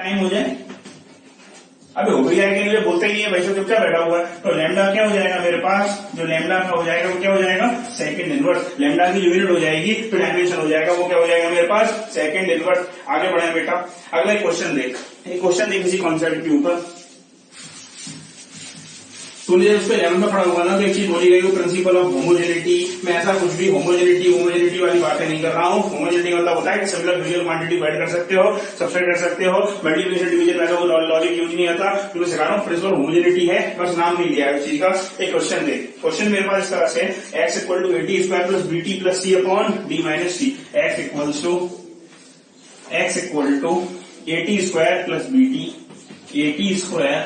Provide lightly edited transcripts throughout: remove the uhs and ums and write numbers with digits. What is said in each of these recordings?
Time हो जाए। अबे हो गया कि नहीं, बोलते ही नहीं है भाई, तो चुपचाप बैठा हुआ है। तो लैम्डा क्या हो जाएगा मेरे पास, जो लैम्डा का हो जाएगा वो क्या हो जाएगा, सेकंड इनवर्स। लैम्डा की जो यूनिट हो जाएगी तो डायमेंशन हो जाएगा, वो क्या हो जाएगा मेरे पास, सेकंड इनवर्स। आगे बढ़े बेटा, अगला एक क्वेश्चन देख, एक क्वेश्चन देख इसी कॉन्सेप्ट के ऊपर। तूने जब उसको 11 में पढ़ा होगा ना, तो एक चीज बोली गई, प्रिंसिपल ऑफ होमोजेनिटी। मैं ऐसा कुछ भी होमोजेनिटी वाली बातें नहीं कर रहा हूँ। होमोजेनिटी मतलब होता है कि सिमिलर फिजिकल क्वांटिटी डिवाइड कर सकते हो, सब्सट्रैक्ट कर सकते हो, मल्टीप्लिकेशन डिवीजन वैसे वो लॉजिक यूज नहीं आता। तो मैं सिखा रहा हूँ प्रिंसिपल होमोजेनिटी है, बस नाम नहीं लिया है उस चीज का। एक क्वेश्चन देख, क्वेश्चन मेरे पास इस तरह से, x equal to AT square plus BT plus C upon D minus T। x equal to AT square plus BT, AT square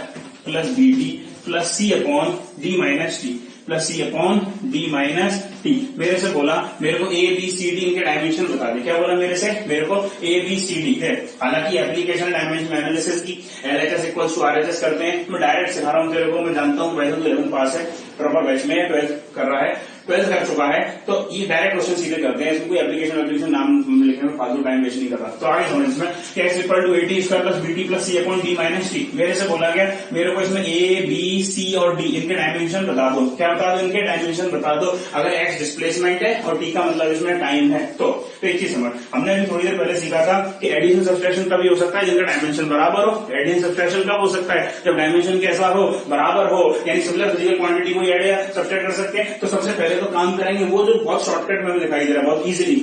plus BT plus C upon D minus T, plus C upon D minus T। मेरे से बोला मेरे को A B C D इनके dimension बता दे। क्या बोला मेरे से, मेरे को A B C D है। हालांकि एप्लीकेशन डायमेंशन एनालिसिस की LHS इक्वल टू RHS करते हैं। मैं डायरेक्ट सिखा रहा हूँ तेरे को, मैं जानता हूँ वैसे तो 11 पास है, प्रॉपर बैच में 12 कर रहा है, 12 कर चुका है, तो ये डायरेक्ट क्वेश्चन सीधे करते हैं। इसमें कोई एप्लीकेशन नाम लिखने में फालतू टाइम वेस्ट नहीं कर रहा। तो आगे समझ इसमें x equal to AT square plus BT plus C upon D minus T। मेरे से बोला गया मेरे को इसमें A B C और D इनके डायमेंशन बता दो। क्या बता दो, इनके डायमेंशन बता दो। अगर x डिस्प्लेसमेंट है और T का मतलब इसमें टाइम है, तो एक चीज समझ, हमने अभी थोड़ी देर पहले सीखा था कि एडिशन सब्सट्रैक्शन तभी हो सकता है जिनका डायमेंशन बराबर हो। एडिशन सब्सट्रैक्शन कब हो सकता है, जब डायमेंशन कैसा हो, बराबर हो, यानी सिमिलर फिजिकल क्वांटिटी को ऐड या सब्सट्रैक्ट कर सकते हैं। तो सबसे पहले तो काम करेंगे वो जो बहुत शॉर्टकट में दिखाई दे रहा है, बहुत इजीली,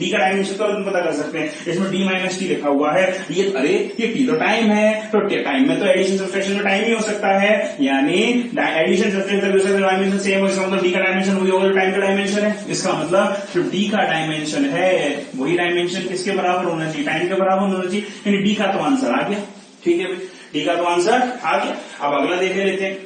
D का डायमेंशन तो तुम पता कर सकते हैं। इसमें D माइनस T लिखा हुआ है, ये अरे ये T तो टाइम है, तो टाइम में तो एडिशन सब्सट्रैक्शन में टाइम ही हो सकता है, यानी एडिशन सब्सट्रैक्शन डायमेंशन सेम हो, इसका मतलब D का डायमेंशन वही होगा जो टाइम का डायमेंशन है। इसका मतलब जो D का डायमेंशन है वही डायमेंशन किसके बराबर होना चाहिए, टाइम के बराबर होना चाहिए, यानी D का तो आंसर आ गया। ठीक है भाई, D का तो आंसर आ गया। अब अगला देख लेते हैं।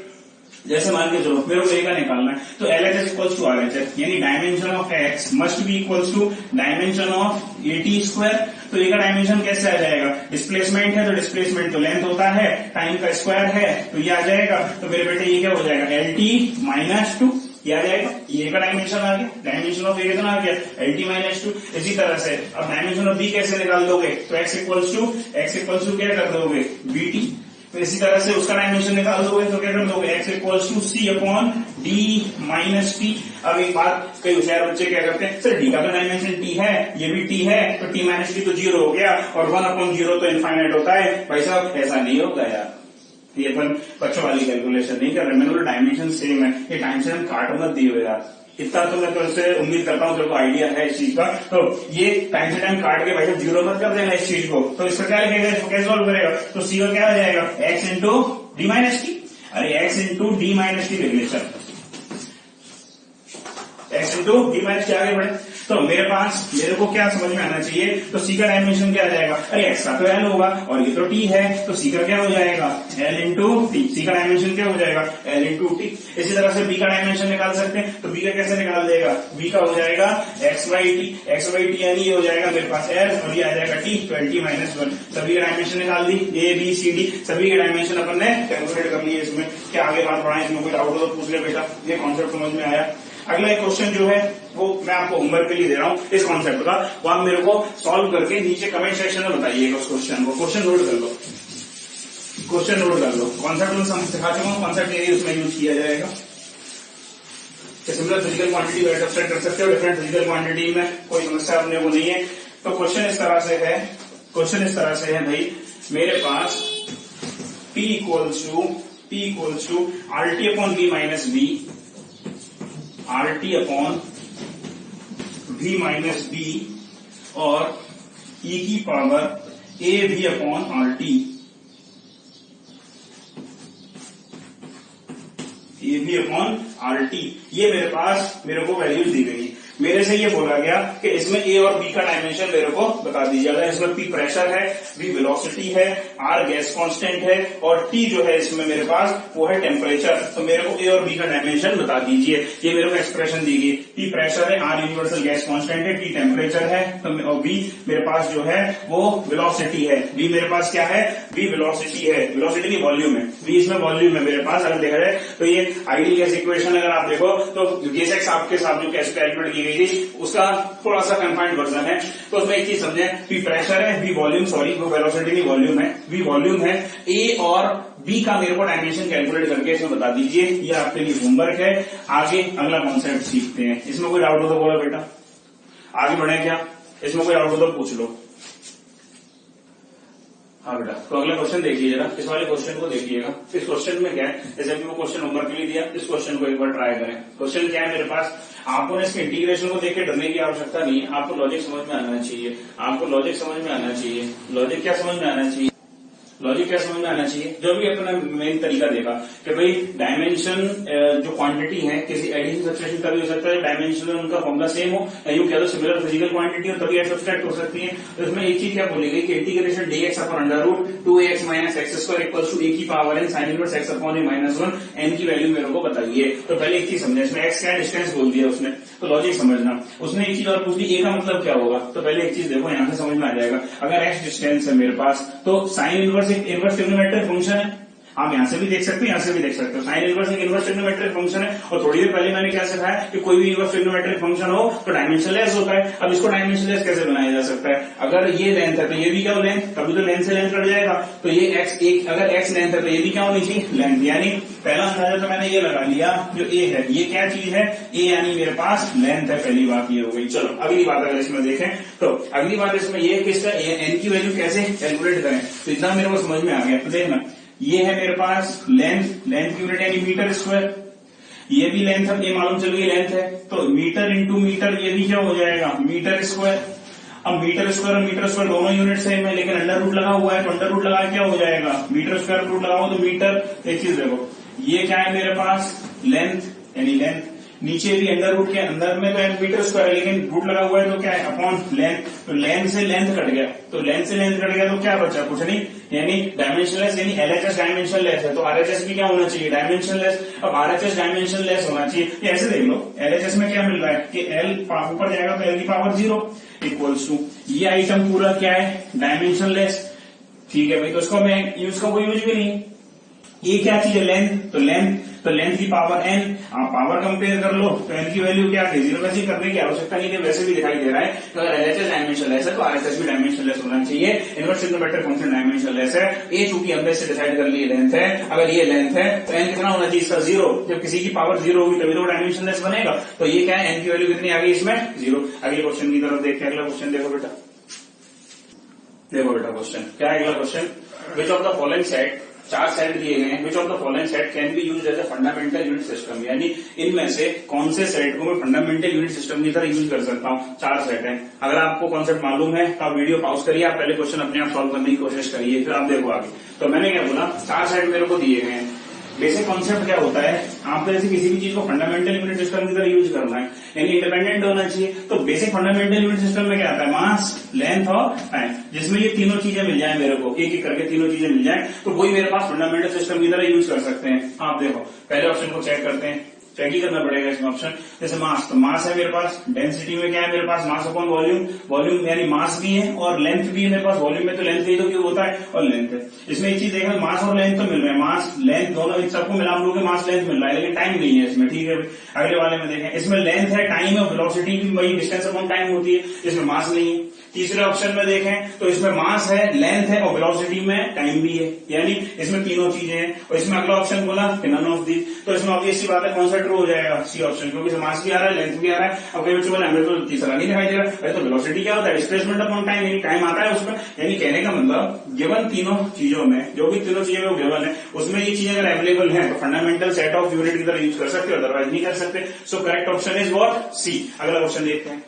जैसे मान के चलो मेरे को A का निकालना है, तो LHS इक्वल्स टू RHS, यानी dimension of x must be equals to dimension of AT square. तो A का डायमेंशन कैसे आ जाएगा, डिस्प्लेसमेंट है तो डिस्प्लेसमेंट तो लेंथ होता है, टाइम का स्क्वायर है तो ये आ जाएगा। तो मेरे बेटे ये क्या हो जाएगा, LT माइनस 2, ये आ जाएगा। ये का डायमेंशन आ गया, डायमेंशन ऑफ A कितना आ गया, LT माइनस 2। इसी तरह से अब डायमेंशन ऑफ B कैसे निकाल दोगे, तो x इक्वल्स टू क्या कर दोगे, BT। तो इसी तरह से उसका डायमेंशन निकाल दोगे तो क्या कर दोगे, x equals to C upon D minus T। अब एक बात, कई होशियार बच्चे क्या करते हैं, सर D का तो डायमेंशन T है, ये भी T है, तो T माइनस T तो 0 हो गया, और 1 अपॉन 0 तो इनफाइनाइट होता है। भाई साहब ऐसा नहीं होगा यार, ये अपन बच्चों वाली कैलकुलेशन नहीं कर रहे। मैंने बोला डायमेंशन सेम है, ये टाइम से हम काट मत दिए यार, इतना तो मैं तुमसे उम्मीद करता हूँ, तेरे को आइडिया है इस चीज का। तो ये टाइम से टाइम काट के भाई साहब 0 मत कर देना इस चीज को। तो इसका क्या लिखेगा, इसको कैसे सॉल्व करेगा, तो C का क्या आ जाएगा, x into D minus T। अरे x into D minus T लिख ले, चल x into D minus T आगे बढ़े। तो मेरे को क्या समझ में आना चाहिए, तो C का डायमेंशन क्या आ जाएगा, अरे x का तो L होगा और ये तो T है, तो C का क्या हो जाएगा, L इंटू T। C का डायमेंशन क्या हो जाएगा, L इंटू T। इसी तरह से B का डायमेंशन निकाल सकते हैं, तो B का कैसे निकाल देगा, B का हो जाएगा x बाई टी, यानी ये हो जाएगा मेरे पास L और ये आ जाएगा T, तो LT माइनस 1। सभी का डायमेंशन निकाल दी, A B C D सभी के डायमेंशन अपन ने कैलकुलेट कर लिए। इसमें क्या आगे बात बढ़ाएं, इसमें कोई डाउट हो तो पूछ ले बेटा, ये कॉन्सेप्ट समझ में आया। अगला एक क्वेश्चन जो है वो मैं आपको होमवर्क के लिए दे रहा हूँ इस कॉन्सेप्ट का, वो आप मेरे को सॉल्व करके नीचे कमेंट सेक्शन में बताइएगा उस क्वेश्चन को। क्वेश्चन नोट कर लो, कॉन्सेप्ट में सिखा चुका हूँ, कॉन्सेप्ट यही उसमें यूज किया जाएगा। सिमिलर फिजिकल क्वांटिटी को सब्सट्रैक्ट कर सकते हो, डिफरेंट फिजिकल क्वांटिटी में कोई समस्या अपने को नहीं है। तो क्वेश्चन इस तरह से है भाई, मेरे पास P equals to RT upon V minus B, RT upon V minus B और E की power AB upon RT, AB upon RT। ये मेरे को वैल्यूज दी गई। मेरे से ये बोला गया कि इसमें A और B का डायमेंशन मेरे को बता दीजिएगा। इसमें P प्रेशर है, V वेलोसिटी है, R गैस कांस्टेंट है और T जो है इसमें मेरे पास वो है टेम्परेचर। तो मेरे को A और B का डायमेंशन बता दीजिए। ये मेरे को एक्सप्रेशन दी गई, P प्रेशर है, R यूनिवर्सल गैस कांस्टेंट है, T टेम्परेचर है, तो V मेरे पास जो है वो वेलोसिटी है। V मेरे पास क्या है, V वेलोसिटी है, वेलोसिटी नहीं वॉल्यूम है, V इसमें वॉल्यूम है मेरे पास। अगर देखा जाए तो ये आइडियल गैस इक्वेशन अगर आप देखो तो गैस एक्स आपके साथ जो कैसे कैलकुलेट की गई थी, उसका थोड़ा सा कंफाइंड वर्जन है। तो उसमें एक चीज समझे, वी प्रेशर है, वी वॉल्यूम, सॉरी वो वेलोसिटी नहीं वॉल्यूम है, वी वॉल्यूम है, ए और बी का मेरे को डायमेंशन कैलकुलेट करके इसमें बता दीजिए, ये आपके लिए होमवर्क है। आगे अगला कॉन्सेप्ट सीखते हैं। इसमें कोई डाउट हो तो बोलो बेटा, आगे बढ़े क्या? इसमें कोई डाउट हो तो पूछ लो। हाँ बेटा, तो अगला क्वेश्चन देखिए जरा, इस वाले क्वेश्चन को देखिएगा। इस क्वेश्चन में क्या है, जैसे अभी वो क्वेश्चन होमवर्क के लिए दिया, इस क्वेश्चन को एक बार ट्राई करें। क्वेश्चन क्या है मेरे पास, आपको ना इसके इंटीग्रेशन को देख के डरने की आवश्यकता नहीं है, आपको लॉजिक समझ में आना चाहिए, आपको लॉजिक समझ में आना चाहिए। लॉजिक क्या समझ में आना चाहिए, लॉजिक क्या समझ में आना चाहिए, जो भी अपना मेन तरीका देखा कि भाई डायमेंशन जो क्वांटिटी है किसी एडिशन सब्सट्रैक्शन का भी हो सकता है, डायमेंशन उनका फॉर्मूला सेम हो, यूं कह दो सिमिलर फिजिकल क्वांटिटी हो, तभी सब्सट्रैक्ट हो सकती है। तो इसमें एक चीज क्या बोली गई कि integration dx upon under root 2ax minus X square equals to a की power n sine inverse x upon a minus 1 n की वैल्यू मेरे को बताइए। तो पहले एक चीज समझे, इसमें x क्या डिस्टेंस बोल दिया उसने, तो लॉजिक समझना। उसने एक चीज और पूछ ली, a का मतलब क्या होगा, तो पहले एक चीज देखो यहाँ से समझ में आ जाएगा। अगर x डिस्टेंस है मेरे पास, तो साइन इनवर्स एक इनवर्स ट्रिग्नोमेट्रिक फंक्शन है, आप यहां से भी देख सकते हो, यहां से भी देख सकते हो। साइन इनवर्स एक इनवर्स ट्रिग्नोमेट्रिक फंक्शन है, और थोड़ी देर पहले मैंने क्या सिखाया कि कोई भी इनवर्स ट्रिग्नोमेट्रिक फंक्शन हो तो डायमेंशनलेस होता है। अब इसको डायमेंशनलेस कैसे बनाया जा सकता है, अगर ये लेंथ है तो ये भी क्या हो लेंथ, तभी तो लेंथ से लेंथ कट जाएगा। तो ये x एक, अगर x लेंथ है तो ये भी क्या होनी चाहिए लेंथ, यानी पहला अंदाजा तो मैंने ये लगा लिया, जो a है ये क्या चीज है, a यानी मेरे पास लेंथ है, पहली बात ये हो गई। चलो अगली बात अगर इसमें देखें, तो अगली बात इसमें ये किसका n की वैल्यू कैसे कैलकुलेट करें, तो इतना मेरे को समझ में आ गया। तो देखना, ये है मेरे पास लेंथ, लेंथ की यूनिट यानी मीटर स्क्वायर, ये भी लेंथ है, ये मालूम चल गई लेंथ है, तो मीटर इंटू मीटर ये भी क्या हो जाएगा मीटर स्क्वायर। अब मीटर स्क्वायर और मीटर स्क्वायर दोनों यूनिट सेम है, लेकिन अंडर रूट लगा हुआ है, तो अंडर रूट लगा क्या हो जाएगा मीटर स्क्वायर रूट लगा हुआ तो मीटर। एक चीज देखो, ये क्या है मेरे पास लेंथ यानी लेंथ, नीचे भी अंडर रूट के अंदर में तो मीटर स्क्वायर है, लेकिन रूट लगा हुआ है तो क्या है अपॉन लेंथ, तो लेंथ से लेंथ कट गया, तो लेंथ से लेंथ कट गया तो क्या बचा, कुछ नहीं, यानी डायमेंशनलेस, यानी एलएचएस डायमेंशनलेस है, तो आरएचएस भी क्या होना चाहिए डायमेंशनलेस। अब आरएचएस डायमेंशनलेस होना चाहिए, ये ऐसे देख लो, एलएचएस में क्या मिल रहा है कि एल ऊपर जाएगा तो एल की पावर 0 इक्वल्स टू, ये आइटम पूरा क्या है डायमेंशनलेस, ठीक है भाई, तो इसको मैं यूज का कोई यूज भी नहीं। ये क्या चीज है लेंथ, तो लेंथ की पावर n, आप पावर कंपेयर कर लो तो n की वैल्यू क्या है 0, वैसे करने की आवश्यकता नहीं है, वैसे भी दिखाई दे रहा है। तो अगर एलएचएस डायमेंशनलेस है तो आरएचएस भी डायमेंशनलेस होना चाहिए, इनवर्स ट्रिग्नोमेट्रिक फंक्शन डायमेंशनलेस है। ये चूंकि हमने से डिसाइड कर ली लेंथ है, अगर ये लेंथ है तो n कितना होना चाहिए इसका 0, जब किसी की पावर 0 होगी तभी तो डायमेंशनलेस बनेगा। तो ये क्या है n की वैल्यू कितनी आ गई इसमें 0। अगले क्वेश्चन की तरफ देखते हैं, अगला क्वेश्चन देखो बेटा, देखो बेटा क्वेश्चन क्या है अगला question, which of the following set, 4 set दिए गए हैं, which of the following set can be used as a fundamental unit system, यानी इनमें से कौन से सेट को मैं फंडामेंटल यूनिट सिस्टम की तरह यूज कर सकता हूँ। 4 सेट है, अगर आपको कॉन्सेप्ट मालूम है तो आप वीडियो पॉज करिए, आप पहले क्वेश्चन अपने आप सॉल्व करने की कोशिश करिए, फिर आप देखो आगे। तो मैंने क्या बोला, 4 सेट मेरे को दिए गए हैं। बेसिक कॉन्सेप्ट क्या होता है, आपको जैसे किसी भी चीज को फंडामेंटल यूनिट सिस्टम की तरह यूज करना है, यानी इंडिपेंडेंट होना चाहिए। तो बेसिक फंडामेंटल यूनिट सिस्टम में क्या आता है, मास, लेंथ और टाइम, जिसमें ये तीनों चीजें मिल जाए मेरे को, एक एक करके तीनों चीजें मिल जाए, तो वही मेरे पास फंडामेंटल सिस्टम की तरह यूज कर सकते हैं। आप देखो पहले ऑप्शन को चेक करते हैं, चेक ही करना पड़ेगा इसमें ऑप्शन, जैसे मास, तो मास है मेरे पास, डेंसिटी में क्या है मेरे पास मास अपॉन वॉल्यूम, वॉल्यूम यानी मास भी है और लेंथ भी है मेरे पास, वॉल्यूम में तो लेंथ ही तो क्यों होता है और लेंथ है। इसमें एक चीज देखना, मास और लेंथ तो मिल रहे हैं, मास लेंथ दोनों सबको मिला हम लोग मास लेंथ मिल रहा है, लेकिन टाइम नहीं है इसमें, ठीक है। अगले वाले में देखें, इसमें लेंथ है, टाइम है, वेलोसिटी भी वही डिस्टेंस अपॉन टाइम होती है, इसमें मास नहीं है। तीसरे ऑप्शन में देखें तो इसमें मास है, लेंथ है और वेलोसिटी में टाइम भी है, यानी इसमें तीनों चीजें हैं। और इसमें अगला ऑप्शन बोला नन ऑफ दी, तो इसमें ऑब्वियस सी बात है कौन सा ट्रू हो जाएगा, सी ऑप्शन, क्योंकि मास भी आ रहा है लेंथ भी आ रहा है। अब कई बच्चों को हमें तो तीसरा नहीं दिखाई दे रहा, अरे तो वेलोसिटी क्या होता है डिस्प्लेसमेंट अपॉन टाइम, यानी टाइम आता है उसमें, यानी कहने का मतलब गिवन तीनों चीजों में, जो भी तीनों चीजें वो गिवन है, उसमें ये चीजें अगर अवेलेबल है तो फंडामेंटल सेट ऑफ यूनिट की तरह यूज कर सकते हो, अदरवाइज नहीं कर सकते। So correct option is what, C. अगला क्वेश्चन देखते हैं।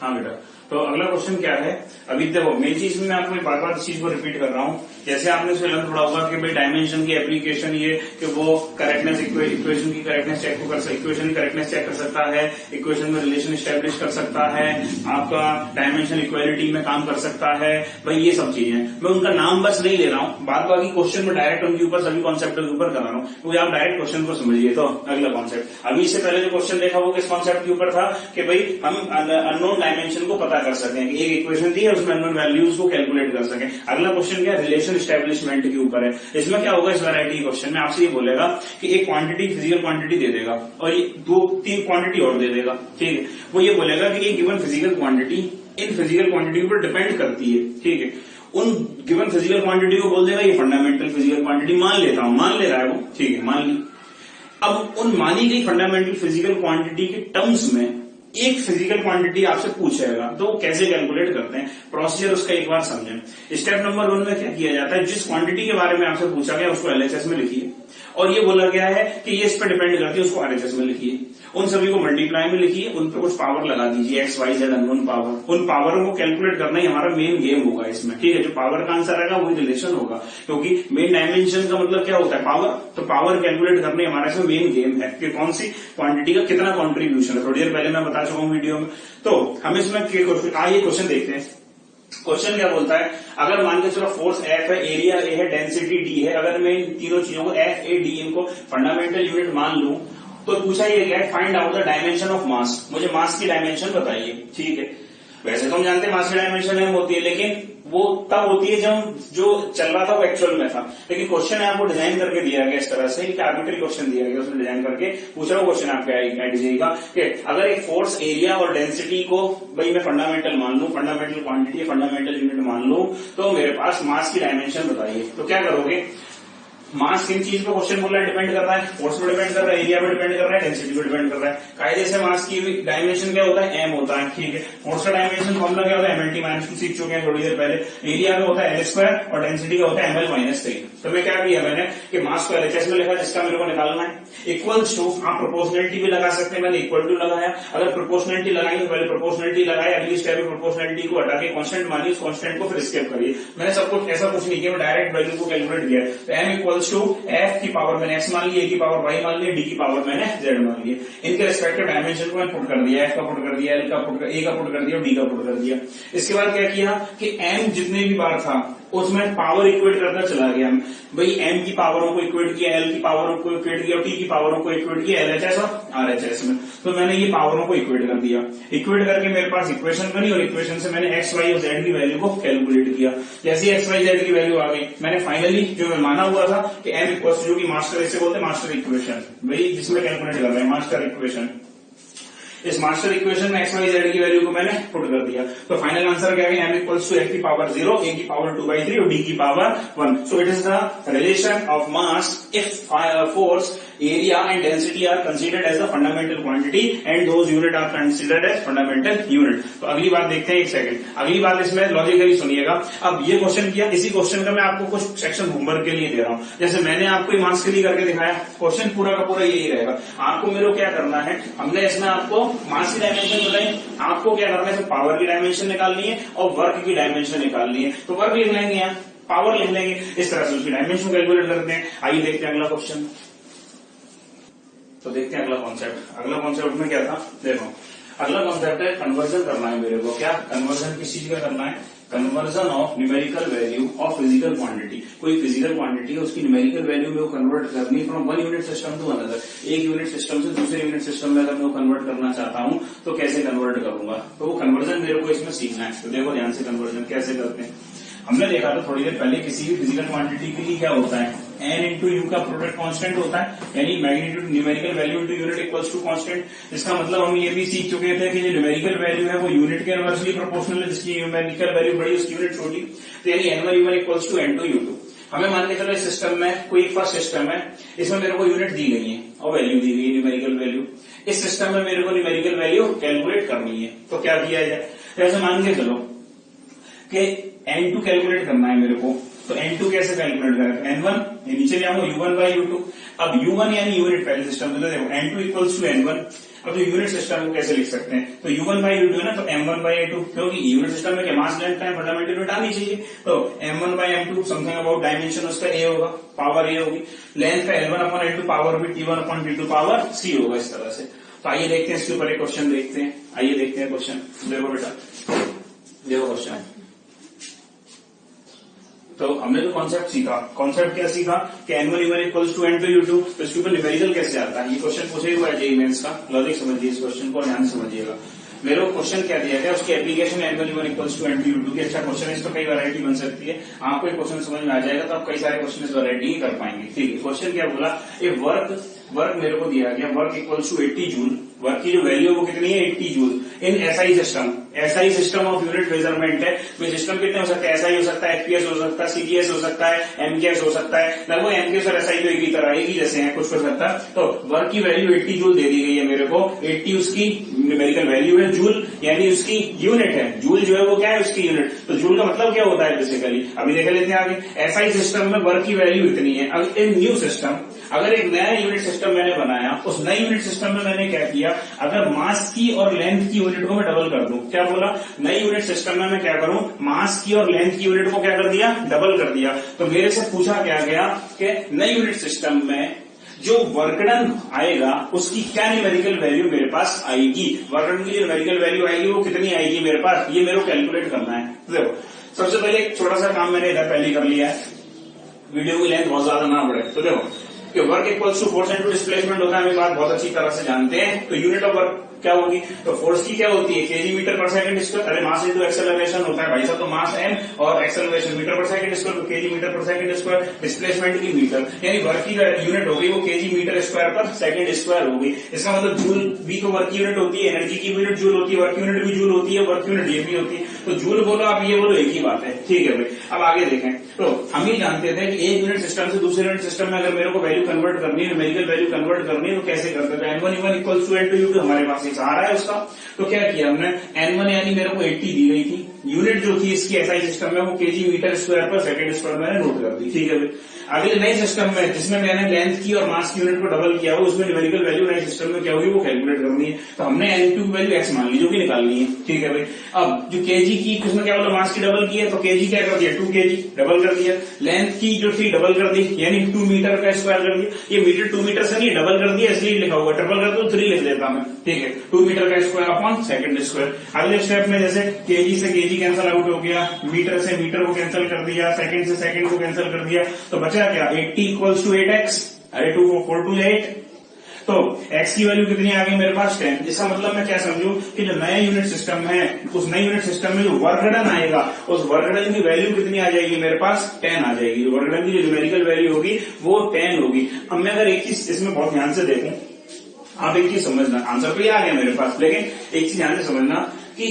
हाँ बेटा, तो अगला क्वेश्चन क्या है, अभी देखो मेन चीज में मैं आपको बार बार इस चीज को रिपीट कर रहा हूँ, जैसे आपने इसमें लर्न थोड़ा होगा कि भाई डायमेंशन की एप्लीकेशन ये कि वो करेक्टनेस इक्वेशन की करेक्टनेस चेक कर सकता, इक्वेशन की करेक्टनेस चेक कर सकता है, इक्वेशन में रिलेशन स्टैब्लिश कर सकता है, आपका डायमेंशन इक्वालिटी में काम कर सकता है, भाई ये सब चीजें। मैं उनका नाम बस नहीं ले रहा हूँ, बाद बाकी क्वेश्चन में डायरेक्ट उनके ऊपर सभी कॉन्सेप्ट के ऊपर कर रहा हूँ, क्योंकि आप डायरेक्ट क्वेश्चन को समझिए। तो अगला कॉन्सेप्ट, अभी इससे पहले जो क्वेश्चन देखा वो किस कॉन्सेप्ट के ऊपर था कि भाई हम अननोन डायमेंशन को पता कर सकें, एक इक्वेशन दी है उसमें अननोन वैल्यूज को कैलकुलेट कर सकें। अगला क्वेश्चन क्या है, रिलेशन एस्टेब्लिशमेंट के ऊपर है। इसमें क्या होगा, इस वैरायटी क्वेश्चन में आपसे ये बोलेगा कि एक क्वांटिटी फिजिकल क्वांटिटी दे देगा और ये 2-3 क्वांटिटी और दे देगा, ठीक है। वो ये बोलेगा कि एक given physical quantity in physical quantity पर डिपेंड करती है, ठीक है। उन गिवन फिजिकल क्वांटिटी को बोल देगा ये फंडामेंटल फिजिकल क्वांटिटी मान लेता हूं, मान ले रहा है वो, ठीक है, मान ली। अब उन मानी गई फंडामेंटल फिजिकल क्वांटिटी के टर्म्स में एक फिजिकल क्वांटिटी आपसे पूछेगा, तो वो कैसे कैलकुलेट करते हैं, प्रोसीजर उसका एक बार समझें। स्टेप नंबर 1 में क्या किया जाता है, जिस क्वांटिटी के बारे में आपसे पूछा गया उसको एलएचएस में लिखिए, और ये बोला गया है कि ये इस पर डिपेंड करती है, उसको आरएचएस में लिखिए। उन सभी को मल्टीप्लाई में लिखिए, उन पर कुछ पावर लगा दीजिए, X Y Z unknown power. उन पावरों को कैलकुलेट करना ही हमारा मेन गेम होगा इसमें, ठीक है। जो पावर का आंसर आएगा वही रिलेशन होगा, क्योंकि मेन डायमेंशन का मतलब क्या होता है, पावर। तो पावर कैलकुलेट करने हमारा इसमें मेन गेम है कि कौन सी क्वांटिटी का कितना कॉन्ट्रीब्यूशन है। थोड़ी देर पहले मैं बता चुका हूँ वीडियो में। तो हम इसमें आइए क्वेश्चन देखते हैं। क्वेश्चन क्या बोलता है, अगर मान के चलो फोर्स एफ है, एरिया ए है, डेंसिटी डी है, अगर मैं इन तीनों चीजों को एफ ए डी इनको फंडामेंटल यूनिट मान लूं, तो पूछा ये गया find out the dimension of mass, मुझे मास की डायमेंशन बताइए, ठीक है। वैसे तो हम जानते हैं मास की डायमेंशन एम होती है, लेकिन वो तब होती है जब जो चल रहा था वो एक्चुअल में था। लेकिन क्वेश्चन आपको डिजाइन करके दिया गया इस तरह से कि आर्बिट्री क्वेश्चन दिया गया, उसमें डिजाइन करके पूछ रहा हूं क्वेश्चन आप क्या दीजिएगा कि अगर एक फोर्स एरिया और डेंसिटी को भाई मैं फंडामेंटल मान लूं, फंडामेंटल क्वांटिटी फंडामेंटल यूनिट मान लूं, तो मेरे पास मास की डायमेंशन बताइए। तो क्या करोगे, मास किन चीज पर क्वेश्चन बोल रहा है, डिपेंड कर रहा है, फोर्स पर डिपेंड कर रहा है, एरिया पर डिपेंड कर रहा है, डेंसिटी पर डिपेंड कर रहा है। कायदे से मास की डायमेंशन क्या होता है, एम होता है, ठीक है। फोर्स का डायमेंशन फॉर्मूला क्या होता है, एमएलटी माइनस 2 सीख चुके हैं थोड़ी देर पहले। एरिया का होता है एल स्क्वायर और डेंसिटी का होता है एमएल माइनस 3। तो मैं क्या किया मैंने कि मास को एलएचएस में लिखा, जिसका मेरे को निकालना है, इक्वल्स टू, आप प्रोपोर्शनलिटी भी लगा सकते हैं, मैंने इक्वल टू लगाया। अगर प्रोपोर्शनलिटी लगाई तो पहले प्रोपोर्शनलिटी लगाए, अगली स्टेप में प्रोपोर्शनलिटी को हटा के कांस्टेंट मानिए, उस कांस्टेंट को फिर स्केप करिए। मैंने सब कुछ ऐसा कुछ नहीं किया, मैं डायरेक्ट वैल्यू को कैलकुलेट किया। तो एम इक्वल्स टू एफ की पावर मैंने एक्स मान ली, ए की पावर वाई मान ली, डी की पावर मैंने जेड मान ली। इनके रेस्पेक्टिव डायमेंशन को मैंने पुट कर दिया, एफ का पुट कर दिया, एल का पुट, ए का पुट कर दिया, डी का पुट कर दिया। इसके बाद क्या किया कि एम जितने भी बार था उसमें पावर इक्वेट करता चला गया। भाई एम की पावरों को इक्वेट किया, एल की पावरों को इक्वेट किया, टी की पावरों को इक्वेट किया एलएचएस और आरएचएस में। तो मैंने ये पावरों को इक्वेट कर दिया, इक्वेट करके मेरे पास इक्वेशन बनी और इक्वेशन से मैंने एक्स वाई और जेड की वैल्यू को कैलकुलेट किया। जैसे एक्स वाई जेड की वैल्यू आ गई, मैंने फाइनली जो मैं माना हुआ था कि एम इक्वल्स जो कि मास्टर इसे बोलते हैं मास्टर इक्वेशन, भाई जिसमें कैलकुलेट कर रहे हैं मास्टर इक्वेशन। इस मास्टर इक्वेशन में एक्स वाई जेड की वैल्यू को मैंने पुट कर दिया। तो फाइनल आंसर क्या है, एम इक्वल्स टू एफ की पावर 0, ए की पावर 2/3 और डी की power 1। So it is the relation of mass if force area and density are considered as the fundamental quantity and those unit are considered as fundamental unit। तो अगली बात देखते हैं, एक सेकंड, अगली बात इसमें लॉजिकली सुनिएगा। अब ये क्वेश्चन किया, इसी क्वेश्चन का मैं आपको कुछ सेक्शन होमवर्क के लिए दे रहा हूं। जैसे मैंने आपको मार्क्स के लिए करके दिखाया, क्वेश्चन पूरा का पूरा यही रहेगा। आपको मेरे को क्या करना है, हमने इसमें आपको मास की डायमेंशन बताई, आपको क्या करना है, पावर की डायमेंशन निकालनी है और वर्क की डायमेंशन निकालनी है। तो वर्क लिख लेंगे यहाँ, पावर लिख लेंगे, इस तरह से उसकी डायमेंशन कैलकुलेट करते हैं। आइए देखते हैं अगला क्वेश्चन। तो देखते हैं अगला कॉन्सेप्ट। अगला कॉन्सेप्ट में क्या था, देखो अगला कॉन्सेप्ट है कन्वर्जन करना है मेरे को। क्या कन्वर्जन किस चीज का करना है, conversion of numerical value of physical quantity. कोई फिजिकल क्वांटिटी है उसकी न्यूमेरिकल वैल्यू में वो कन्वर्ट करनी from one unit system to another, एक यूनिट सिस्टम से दूसरे यूनिट सिस्टम में अगर मैं वो कन्वर्ट करना चाहता हूं तो कैसे कन्वर्ट करूंगा। तो वो कन्वर्जन मेरे को इसमें सीखना है। तो देखो ध्यान से कन्वर्जन कैसे करते हैं। हमने देखा था थोड़ी देर पहले किसी भी फिजिकल क्वांटिटी के लिए क्या होता है, एन इंटू यू का प्रोडक्ट कांस्टेंट होता है, यानी magnitude numerical value into unit equals to constant. इसका मतलब हम ये भी सीख चुके थे कि जो न्यूमेरिकल वैल्यू है वो यूनिट के इनवर्सली प्रोपोर्शनल है, जिसकी न्यूमेरिकल वैल्यू बड़ी उसकी यूनिट छोटी। तो यानी N1 U1 equals to N2 U2। हमें मान के चलो इस सिस्टम में कोई फर्स्ट सिस्टम है, इसमें मेरे को यूनिट दी गई है और वैल्यू दी गई है न्यूमेरिकल वैल्यू। इस सिस्टम में मेरे को न्यूमेरिकल वैल्यू कैलकुलेट करनी है। तो क्या किया जाए, जैसे मान के चलो कि N2 कैलकुलेट करना है मेरे को। तो N2 कैसे कैलकुलेट करें, N1 नीचे जाऊंगा U1 बाई U2। अब U1 यानी यूनिट पहले सिस्टम में, देखो N2 इक्वल्स टू N1। अब तो यूनिट सिस्टम को कैसे लिख सकते हैं, तो U1 बाई U2 है ना, तो M1 बाई A2, क्योंकि यूनिट सिस्टम में क्या मास लेंथ टाइम फंडामेंटल यूनिट आनी चाहिए। तो M1 by M2 something about dimension उसका A होगा, पावर A होगी, लेंथ का L1 अपॉन L2 पावर भी T1 upon T2 power C होगा, इस तरह से। तो आइए देखते हैं इसके ऊपर एक क्वेश्चन देखते हैं। आइए देखते हैं क्वेश्चन, देखो बेटा देखो क्वेश्चन। तो हमने जो कॉन्सेप्ट सीखा, कॉन्सेप्ट क्या सीखा कि N1 U1 equals to N2 U2। तो इसके ऊपर न्यूमेरिकल कैसे आता है, ये क्वेश्चन पूछे हुआ है जेईई मेंस का। लॉजिक समझिए, इस क्वेश्चन को ध्यान से समझिएगा। मेरे को क्वेश्चन क्या दिया गया, उसकी application N1 equals to N2 की। अच्छा क्वेश्चन इस तो कई वैरायटी बन सकती है, आपको एक क्वेश्चन समझ में आ जाएगा तो आप कई सारे क्वेश्चन इस वैरायटी ही कर पाएंगे। ठीक है, क्वेश्चन क्या बोला, ये वर्क मेरे को दिया गया, work equals to 80 joule. Work की जो वैल्यू है वो कितनी है, 80 joule in SI system. SI system of unit measurement है, तो सिस्टम कितने हो सकते हैं, एसआई हो सकता है, एफपीएस हो सकता है, सीडीएस हो सकता है, एमकेएस हो सकता है। लगभग एमकेएस और एसआई तो एक ही तरह, एक ही जैसे हैं, कुछ हो सकता है। तो वर्क की वैल्यू 80 जूल दे दी गई है मेरे को। 80 उसकी न्यूमेरिकल वैल्यू है, जूल यानी उसकी यूनिट है, जूल जो है वो क्या है, उसकी यूनिट। तो जूल का मतलब क्या होता है बेसिकली, अभी देख लेते हैं आगे। एसआई सिस्टम में वर्क की वैल्यू इतनी है। अब इन न्यू सिस्टम, अगर एक नया यूनिट सिस्टम मैंने बनाया, उस नए यूनिट सिस्टम में मैंने क्या किया, अगर मास की और लेंथ की यूनिट को मैं डबल कर दूं, क्या बोला, नई यूनिट सिस्टम में मैं क्या करूं, मास की और लेंथ की यूनिट को क्या कर दिया, डबल कर दिया। तो मेरे से पूछा क्या गया कि नई यूनिट सिस्टम में जो वर्कडन आएगा उसकी क्या न्यूमेरिकल वैल्यू मेरे पास आएगी, वर्कडन की जो न्यूमेरिकल वैल्यू आएगी वो कितनी आएगी मेरे पास, ये मेरे को कैलकुलेट करना है। देखो सबसे पहले एक छोटा सा काम मैंने इधर पहले कर लिया है, वीडियो की लेंथ बहुत ज्यादा ना बढ़े। तो देखो कि work equals to force into displacement होता है, हम बात बहुत अच्छी तरह से जानते हैं। तो यूनिट ऑफ वर्क क्या होगी, तो फोर्स की क्या होती है, केजी मीटर पर सेकंड स्क्वायर। अरे मास इंटू एक्सेलरेशन होता है भाई साहब, तो मास m और एक्सेलरेशन मीटर पर सेकंड स्क्वायर, तो केजी मीटर पर सेकंड स्क्वायर। डिस्प्लेसमेंट की मीटर, यानी वर्क की यूनिट होगी वो केजी मीटर स्क्वायर पर सेकंड स्क्वायर होगी। इसका मतलब जूल भी तो वर्क यूनिट होती है, एनर्जी की यूनिट जूल होती है, वर्क यूनिट भी जूल होती है, वर्क यूनिट ये भी होती है। तो जूल बोलो आप ये बोलो, एक ही बात है। ठीक है भाई, अब आगे देखें। तो हम ही जानते थे कि एक यूनिट सिस्टम से दूसरे यूनिट सिस्टम में अगर मेरे को वैल्यू कन्वर्ट करनी है, न्यूमेरिकल वैल्यू कन्वर्ट करनी है, तो कैसे करते थे। N1 इक्वल्स टू N2 हमारे पास एक सहारा है उसका। तो क्या किया हमने, N1 यानी मेरे को 80 दी गई थी, यूनिट जो थी इसकी एसआई सिस्टम में वो केजी मीटर स्क्वायर पर सेकंड स्क्वायर मैंने नोट कर दी। ठीक है भाई, अगले नए सिस्टम में जिसमें मैंने लेंथ की और मास की यूनिट को डबल किया हो, उसमें न्यूमेरिकल वैल्यू नए सिस्टम में क्या होगी वो कैलकुलेट करनी है। तो हमने N2 की वैल्यू x मान ली, जो कि निकालनी है। ठीक है भाई, अब जो केजी की उसमें क्या बोला, मास की डबल की है, तो केजी क्या कर दिया, 2 kg डबल कर दिया। लेंथ की जो थी डबल कर दी, यानी 2 मीटर का स्क्वायर कर दिया। ये मीटर 2 मीटर से नहीं डबल कर दिया, इसलिए लिखा होगा, ट्रिपल कर दो 3 लिख देता मैं। ठीक है, 2 मीटर का स्क्वायर अपॉन सेकंड स्क्वायर। अगले स्टेप में जैसे केजी से केजी कैंसिल आउट हो गया, मीटर से मीटर को कैंसिल कर दिया, सेकंड से सेकंड को कैंसिल कर दिया, तो बचा क्या, 80 इक्वल्स टू 8x। अरे 2 4 2 8, तो x की वैल्यू कितनी आ गई मेरे पास, 10। इसका मतलब मैं क्या समझूं कि जो नया यूनिट सिस्टम है, उस नए यूनिट सिस्टम में जो वर्कडन आएगा, उस वर्कडन की वैल्यू कितनी आ जाएगी मेरे पास, 10 आ जाएगी। वर्कडन की जो न्यूमेरिकल वैल्यू होगी वो 10 होगी। अब मैं अगर एक चीज इसमें बहुत ध्यान से देखूं, आप एक चीज समझना, आंसर तो ये आ गया मेरे पास, लेकिन एक चीज ध्यान से समझना कि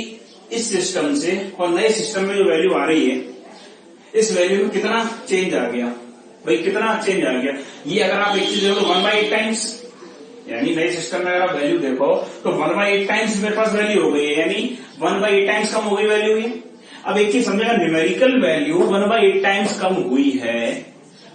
इस सिस्टम से और नए सिस्टम में जो वैल्यू आ रही है, इस वैल्यू में कितना चेंज आ गया भाई, कितना चेंज आ गया। ये अगर आप एक चीज देखो 1/8 टाइम्स, यानी नए सिस्टम में अगर आप वैल्यू देखो तो 1/8 टाइम्स मेरे पास वैल्यू हो गई है, यानी 1/8 टाइम्स कम हो गई वैल्यू ये। अब एक चीज समझेगा, न्यूमेरिकल वैल्यू 1/8 टाइम्स कम हुई है,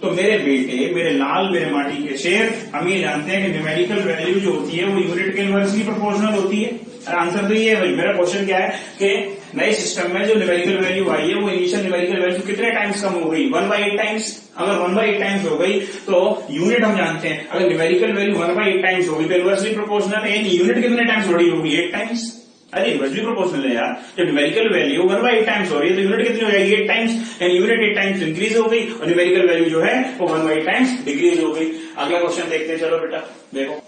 तो मेरे बेटे, मेरे लाल, मेरे माटी के शेर, हम ये जानते हैं कि न्यूमेरिकल वैल्यू जो होती है वो यूनिट के इनवर्सली प्रोपोर्शनल होती है। आंसर तो ये है भाई। मेरा क्वेश्चन क्या है कि नए सिस्टम में जो न्यूमेरिकल वैल्यू आई है वो इनिशियल न्यूमेरिकल वैल्यू कितने टाइम्स कम हो गई, 1/8 टाइम्स। अगर 1/8 टाइम्स हो गई तो यूनिट हम जानते हैं, अगर न्यूमेरिकल वैल्यू 1/8 टाइम्स होगी तो इनवर्सली प्रोपोर्शनल है, यानी यूनिट कितने टाइम्स बड़ी होगी, 8 टाइम्स। अरे इनवर्सली प्रोपोर्शनल है यार, जब न्यूमेरिकल वैल्यू 1/8 टाइम्स हो रही है तो यूनिट कितनी हो जाएगी, 8 टाइम्स, यानी यूनिट 8 टाइम्स इंक्रीज हो गई और न्यूमेरिकल वैल्यू जो है वो 1/8 टाइम्स डिक्रीज हो गई। अगला क्वेश्चन देखते हैं, चलो बेटा देखो।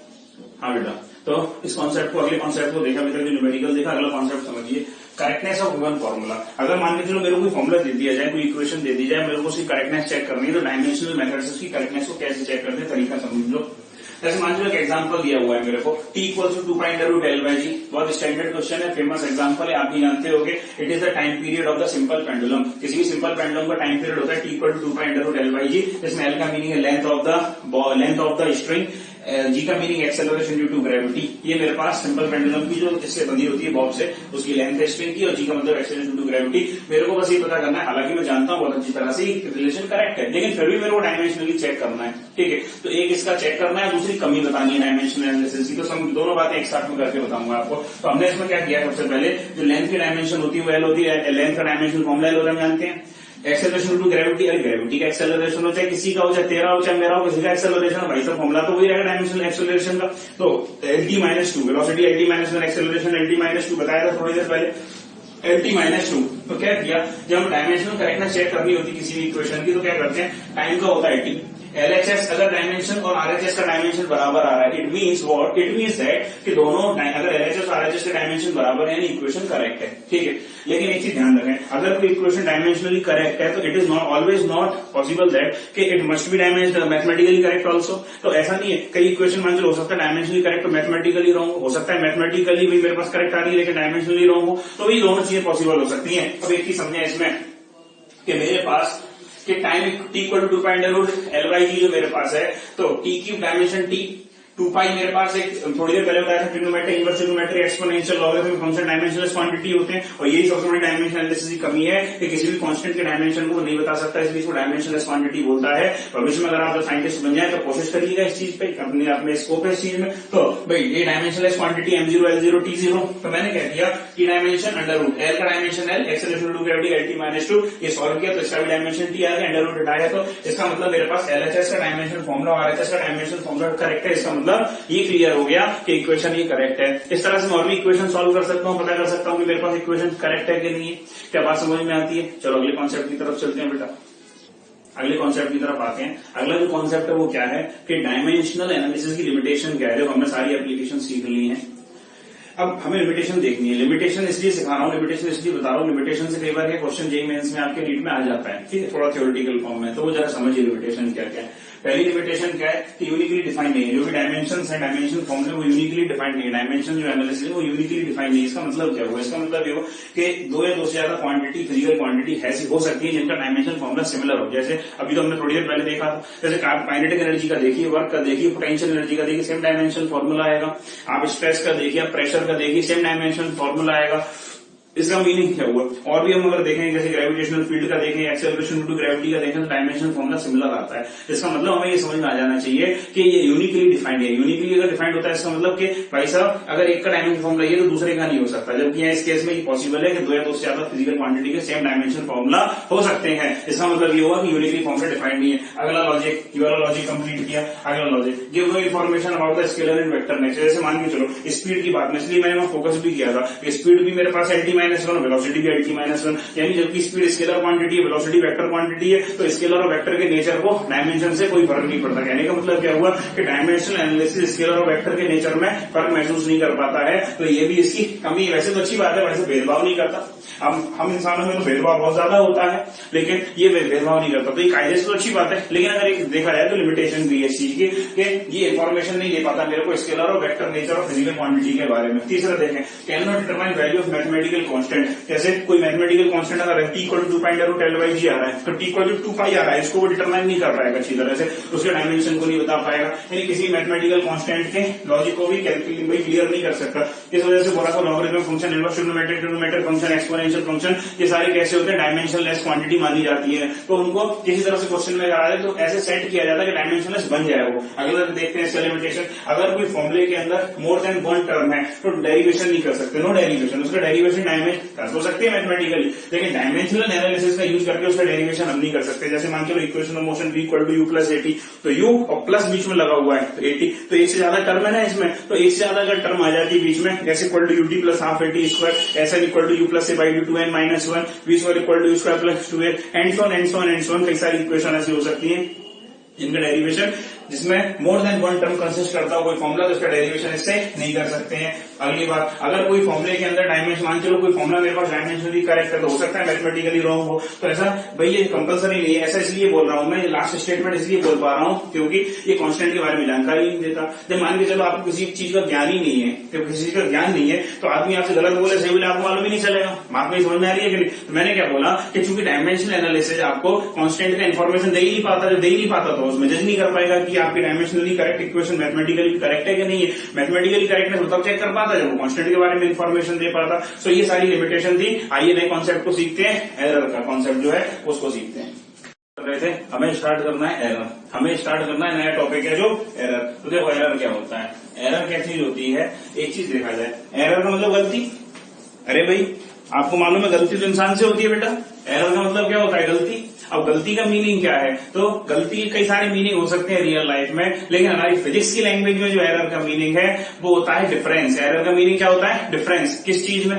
हाँ बेटा, तो इस कॉन्सेप्ट को, अगले कॉन्सेप्ट को देखा, अभी तक जो न्यूमेरिकल देखा, अगला कॉन्सेप्ट समझिए, करेक्टनेस ऑफ गिवन फॉर्मूला। अगर मान के चलो मेरे को कोई फॉर्मूला दे दिया जाए, कोई इक्वेशन दे दी जाए, मेरे को उसकी करेक्टनेस चेक करनी है, तो डायमेंशनल मेथड से उसकी करेक्टनेस को कैसे चेक करते हैं तरीका समझ लो। जैसे मान लो एक एग्जांपल दिया हुआ है मेरे को, t इक्वल्स टू 2π/L/g, बहुत स्टैंडर्ड क्वेश्चन है, फेमस एग्जांपल है, आप भी जानते होंगे। It is the time period of the simple pendulum. किसी भी सिंपल पेंडुलम का टाइम पीरियड होता है t इक्वल टू 2π/L/g, जिसमें L का मीनिंग है length of the string, G का meaning acceleration due to gravity. ये मेरे पास सिंपल पेंडुलम की जो जिससे बंधी होती है बॉब से, उसकी लेंथ है स्ट्रिंग की, और जी का मतलब एक्सेलरेशन ड्यू टू ग्रेविटी। मेरे को बस ये पता करना है, हालांकि मैं जानता हूं बहुत अच्छी तरह से रिलेशन करेक्ट है, लेकिन फिर भी मेरे को डायमेंशनली चेक करना है। ठीक है, तो एक इसका चेक करना है, दूसरी कमी बतानी है डायमेंशनल एनालिसिस की। तो हम दोनों बातें एक साथ में करके बताऊंगा आपको। तो हमने इसमें क्या किया, सबसे पहले जो लेंथ की डायमेंशन होती है वो एल होती है, लेंथ का डायमेंशन फॉर्मूला एल होता है, हम जानते हैं। एक्सेलरेशन टू ग्रेविटी, अरे ग्रेविटी का एक्सेलरेशन हो, चाहे किसी का हो, चाहे तेरा हो, चाहे मेरा हो, किसी का एक्सेलरेशन, भाई साहब फॉर्मूला तो वही रहेगा डायमेंशनल एक्सेलरेशन का। तो LT-2 velocity, LT-1 acceleration, LT-2 बताया था थोड़ी देर पहले, LT-2। तो क्या किया, जब हम डायमेंशनल करेक्टनेस चेक करनी होती किसी भी इक्वेशन की, तो क्या करते हैं, टाइम का होता है T, LHS अगर डायमेंशन और RHS का डायमेंशन बराबर आ रहा है, it means what, it means that कि दोनों अगर LHS और RHS के डायमेंशन बराबर है, इक्वेशन करेक्ट है, ठीक है। लेकिन एक चीज ध्यान रखें, अगर कोई इक्वेशन डायमेंशनली करेक्ट है तो it is not always not possible that कि it must be mathematically correct also. तो ऐसा नहीं है, कई इक्वेशन मान लो हो सकता है डायमेंशनली करेक्ट तो मैथमेटिकली रॉन्ग हो सकता है, मैथमेटिकली भी मेरे पास करेक्ट आ रही है लेकिन डायमेंशनली रॉन्ग हो, तो ये दोनों चीजें पॉसिबल हो सकती है। अब एक चीज समझे इसमें कि मेरे पास कि time t equal to 2π√L/G जो मेरे पास है, तो t क्यूब डायमेंशन t 2π मेरे पास एक थोड़ी देर पहले बताया था trigonometry, inverse trigonometry, exponential, logarithmic function dimensionless quantity होते हैं और यही सबसे बड़ी डायमेंशन एनालिसिस की कमी है कि किसी भी कांस्टेंट के डायमेंशन को नहीं बता सकता, इसलिए इसको डायमेंशनलेस क्वांटिटी बोलता है। भविष्य में अगर आप साइंटिस्ट बन जाए तो कोशिश करिएगा इस चीज पे, अपने आप में स्कोप है इस चीज में। तो भाई ये dimensionless quantity m0 L0 t0, तो मैंने कह दिया कि डायमेंशन अंडर रूट L का dimension L, x to gravity LT-2, ये सॉल्व किया तो इसका भी डायमेंशन t आ गया, अंडर रूट हटाया तो इसका मतलब मेरे पास LHS का डायमेंशन फॉर्मूला और RHS का डायमेंशन फॉर्मूला करेक्ट है। इसका मतलब ये क्लियर हो गया कि इक्वेशन ये करेक्ट है। इस तरह से मैं और भी इक्वेशन सॉल्व कर सकता हूँ, पता कर सकता हूँ कि मेरे पास इक्वेशन करेक्ट है कि नहीं है। क्या बात समझ में आती है? चलो अगले कॉन्सेप्ट की तरफ चलते हैं बेटा, अगले कॉन्सेप्ट की तरफ आते हैं। अगला जो कॉन्सेप्ट है वो क्या है कि डायमेंशनल एनालिसिस की लिमिटेशन क्या है। देखो हमने सारी एप्लीकेशन सीख ली है, अब हमें लिमिटेशन देखनी है। लिमिटेशन इसलिए सिखा रहा हूँ, लिमिटेशन इसलिए बता रहा हूँ, लिमिटेशन से कई बार ये क्वेश्चन जेईई मेंस में आपके नीट में आ जाता है, ठीक है, थोड़ा थ्योरेटिकल फॉर्म में, तो वो जरा समझिए लिमिटेशन क्या क्या है। पहली लिमिटेशन क्या है कि यूनिकली डिफाइंड नहीं है, जो भी डायमेंशन है, डायमेंशन फॉर्मूले वो यूनिकली डिफाइंड नहीं है, डायमेंशन जो एनालिसिस है वो यूनिकली डिफाइंड नहीं है। इसका मतलब क्या हुआ? इसका मतलब ये हो कि दो या दो से ज्यादा क्वांटिटी, फिजिकल क्वांटिटी ऐसी हो सकती है जिनका डायमेंशन फॉर्मूला सिमिलर हो। जैसे अभी तो हमने थोड़ी देर पहले देखा था, जैसे काइनेटिक एनर्जी का देखिए, वर्क का देखिए, पोटेंशियल एनर्जी का देखिए, सेम डायमेंशन फॉर्मूला आएगा। आप स्ट्रेस का देखिए, प्रेशर का देखिए, सेम डायमेंशन फॉर्मूला आएगा। इसका मीनिंग क्या हुआ? और भी हम अगर देखें, जैसे ग्रेविटेशनल फील्ड का देखें, एक्सेलरेशन टू ग्रेविटी का देखें, तो डायमेंशन फॉर्मूला सिमिलर आता है। इसका मतलब हमें ये समझ में आ जाना चाहिए कि ये यूनिकली डिफाइंड है। यूनिकली अगर डिफाइंड होता है इसका मतलब कि भाई साहब अगर एक का डायमेंशन फॉर्मूला ये तो दूसरे का नहीं हो सकता, जबकि यहाँ इस केस में ये पॉसिबल है कि दो या दो से ज्यादा फिजिकल क्वांटिटी के सेम डायमेंशन फॉर्मूला हो सकते हैं। इसका मतलब ये होगा कि यूनिकली फॉर्मूला डिफाइंड नहीं है। अगला लॉजिक, ये वाला लॉजिक कंप्लीट किया। अगला logic, give no information about the scalar and vector nature. जैसे मान के चलो स्पीड की बात में, इसलिए मैंने वहां फोकस भी किया था, स्पीड भी मेरे पास LT-1, वेलोसिटी LT-1, यानी जबकि स्पीड स्केलर क्वांटिटी है, वेलोसिटी वेक्टर क्वांटिटी है, तो स्केलर और वेक्टर के नेचर को डायमेंशन से कोई फर्क नहीं पड़ता। कहने का मतलब क्या हुआ कि डायमेंशनल एनालिसिस स्केलर और वेक्टर के नेचर में फर्क महसूस नहीं कर पाता है, तो ये भी इसकी कमी। वैसे तो अच्छी बात है, वैसे भेदभाव नहीं करता। हम इंसानों में तो भेदभाव बहुत ज्यादा होता है, लेकिन ये भेदभाव नहीं करता, तो ये कायदे से तो अच्छी बात है। लेकिन अगर एक देखा जाए तो लिमिटेशन भी है इस चीज की कि ये इन्फॉर्मेशन नहीं दे पाता मेरे को स्केलर और वेक्टर नेचर और फिजिकल क्वांटिटी के बारे में। तीसरा देखें, can not determine value of mathematical constant. जैसे कोई मैथमेटिकल कांस्टेंट अगर t इक्वल टू 2π√L/G आ रहा है, तो t इक्वल टू 2π आ रहा है, इसको वो डिटरमाइन नहीं कर रहा है अच्छी तरह से, उसके डायमेंशन को नहीं बता पाएगा, यानी किसी मैथमेटिकल कांस्टेंट के लॉजिक को भी क्लियर नहीं कर सकता। इस वजह से बोला था logarithmic function, inverse trigonometric function, exponential function, ये सारे कैसे होते हैं? डायमेंशनलेस क्वांटिटी मानी जाती है। तो उनको किसी तरह से क्वेश्चन में करा दे तो ऐसे सेट किया जाता है कि डायमेंशनलेस बन जाए वो। अगला देखते हैं इसका लिमिटेशन, अगर कोई फॉर्मूले के अंदर मोर देन वन टर्म है तो डेरिवेशन नहीं कर सकते, नो डेरिवेशन। उसका डेरिवेशन डायमेंशन कर तो सकते हैं मैथमेटिकली, लेकिन डायमेंशनल एनालिसिस का यूज करके उसका डेरिवेशन हम नहीं कर सकते। जैसे मान के equation of motion v equal to u plus AT, तो u और प्लस बीच में लगा हुआ है तो AT, तो एक से ज्यादा टर्म है ना इसमें, तो एक से ज्यादा अगर टर्म आ जाती है बीच में, जैसे equal to ut plus half AT square, ऐसा equal to u plus a/2n minus 1, v square equal to u square plus 2a, and so on, कई सारी इक्वेशन ऐसी हो सकती है जिनका डेरिवेशन जिसमें more than one term consist करता हो कोई फॉर्मूला, तो उसका डेरिवेशन इससे नहीं कर सकते हैं। अगली बात, अगर कोई फॉर्मूले के अंदर डायमेंशन, मान चलो कोई फॉर्मूला मेरे पास डायमेंशनली करेक्ट है तो हो सकता है मैथमेटिकली रॉन्ग हो, तो ऐसा भाई ये कंपलसरी नहीं है। ऐसा इसलिए बोल रहा हूं मैं, लास्ट स्टेटमेंट इसलिए बोल पा रहा हूं क्योंकि ये कांस्टेंट के बारे में जानकारी नहीं देता। जब मान के चलो आपको किसी चीज का ज्ञान ही नहीं है, जब किसी चीज का ज्ञान नहीं है तो आदमी आपसे गलत बोले सही बोले आपको मालूम ही नहीं चलेगा। बात में समझ में आ रही है कि नहीं? तो मैंने क्या बोला कि चूंकि डायमेंशनल एनालिसिस आपको कांस्टेंट का इन्फॉर्मेशन दे ही नहीं पाता, जब दे ही नहीं पाता तो उसमें जज नहीं कर पाएगा कि आपकी dimensionally correct equation mathematically correct है कि नहीं है। मैथमेटिकली करेक्टनेस तब चेक कर पाता जब वो कांस्टेंट के बारे में इन्फॉर्मेशन दे पाता। सो ये सारी लिमिटेशन थी। आइए नए कॉन्सेप्ट को सीखते हैं, एरर का कॉन्सेप्ट जो है उसको सीखते हैं। रहे थे हमें स्टार्ट करना है एरर, हमें स्टार्ट करना है नया टॉपिक है जो एरर। तो देखो एरर क्या होता है, एरर क्या चीज होती है, एक चीज देखा जाए, एरर का मतलब गलती। अरे भाई आपको मालूम है गलती तो इंसान से होती है बेटा, एरर का मतलब क्या होता है? गलती। अब गलती का मीनिंग क्या है? तो गलती के कई सारे मीनिंग हो सकते हैं रियल लाइफ में, लेकिन हमारी फिजिक्स की लैंग्वेज में जो एरर का मीनिंग है वो होता है डिफरेंस। एरर का मीनिंग क्या होता है? डिफरेंस। किस चीज में?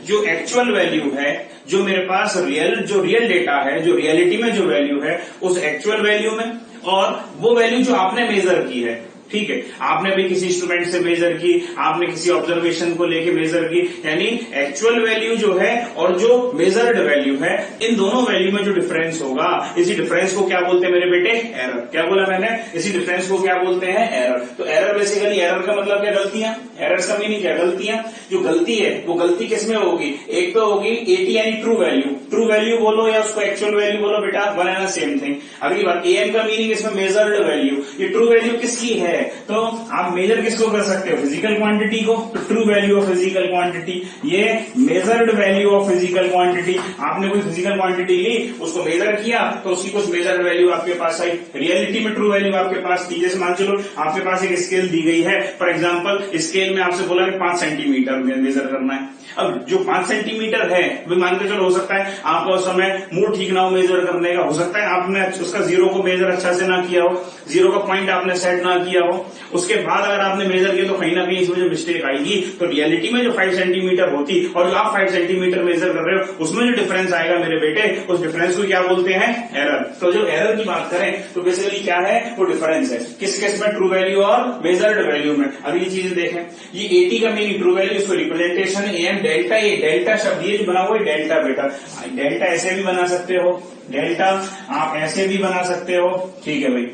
जो एक्चुअल वैल्यू है, जो मेरे पास रियल डेटा है, जो रियलिटी में जो वैल्यू है, उस एक्चुअल वैल्यू में, और वो वैल्यू जो आपने मेजर की है, ठीक है, आपने भी किसी इंस्ट्रूमेंट से मेजर की, आपने किसी ऑब्जर्वेशन को लेके मेजर की, यानी एक्चुअल वैल्यू जो है और जो मेजर्ड वैल्यू है, इन दोनों वैल्यू में जो डिफरेंस होगा, इसी डिफरेंस को क्या बोलते हैं मेरे बेटे? एरर। क्या बोला मैंने? इसी डिफरेंस को क्या बोलते हैं? एरर। तो एरर बेसिकली, एरर का मतलब क्या? गलतियां। एरर का मीनिंग क्या? गलतियां। जो गलती है वो गलती किसमें होगी? एक तो होगी एटी यानी ट्रू वैल्यू। ट्रू वैल्यू बोलो या उसको एक्चुअल वैल्यू बोलो बेटा, वन एंड सेम थिंग। अगली बात, एएम का मीनिंग इसमें मेजर्ड वैल्यू। ये ट्रू वैल्यू किसकी है? तो आप मेजर किसको कर सकते हो? फिजिकल क्वांटिटी को। True value of physical quantity, ये measured value of physical quantity. आपने कोई फिजिकल क्वांटिटी ली, उसको मेजर किया, तो उसकी कुछ मेजर्ड वैल्यू आपके पास आई। रियलिटी में ट्रू वैल्यू आपके पास थी। जैसे मान चलो आपके पास एक स्केल दी गई है, फॉर एग्जाम्पल स्केल में आपसे बोला कि 5 सेंटीमीटर में मेजर करना है। अब जो 5 सेंटीमीटर है, वो मान के चलो, हो सकता है आपका उस समय मूड ठीक ना हो मेजर करने का, हो सकता है आपने उसका जीरो को मेजर अच्छा से ना किया हो, जीरो का पॉइंट आपने सेट ना किया हो, उसके बाद अगर आपने मेजर किया तो कहीं ना कहीं इसमें जो मिस्टेक आएगी। तो रियलिटी में जो 5 सेंटीमीटर होती और जो आप 5 सेंटीमीटर मेजर कर रहे हो, उसमें जो डिफरेंस आएगा मेरे बेटे, उस डिफरेंस को क्या बोलते हैं? एरर। तो जो एरर की बात करें तो बेसिकली क्या है? वो डिफरेंस है। किस केस में? ट्रू वैल्यू और मेजर्ड वैल्यू में। अगली चीजें देखें, ये 80 का मीनिंग ट्रू वैल्यू, इसको रिप्रेजेंटेशन एम डेल्टा, ये डेल्टा शब्द ये जो बना हुआ है डेल्टा बेटा, डेल्टा ऐसे भी बना सकते हो, डेल्टा आप ऐसे भी बना सकते हो, ठीक है भाई।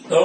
तो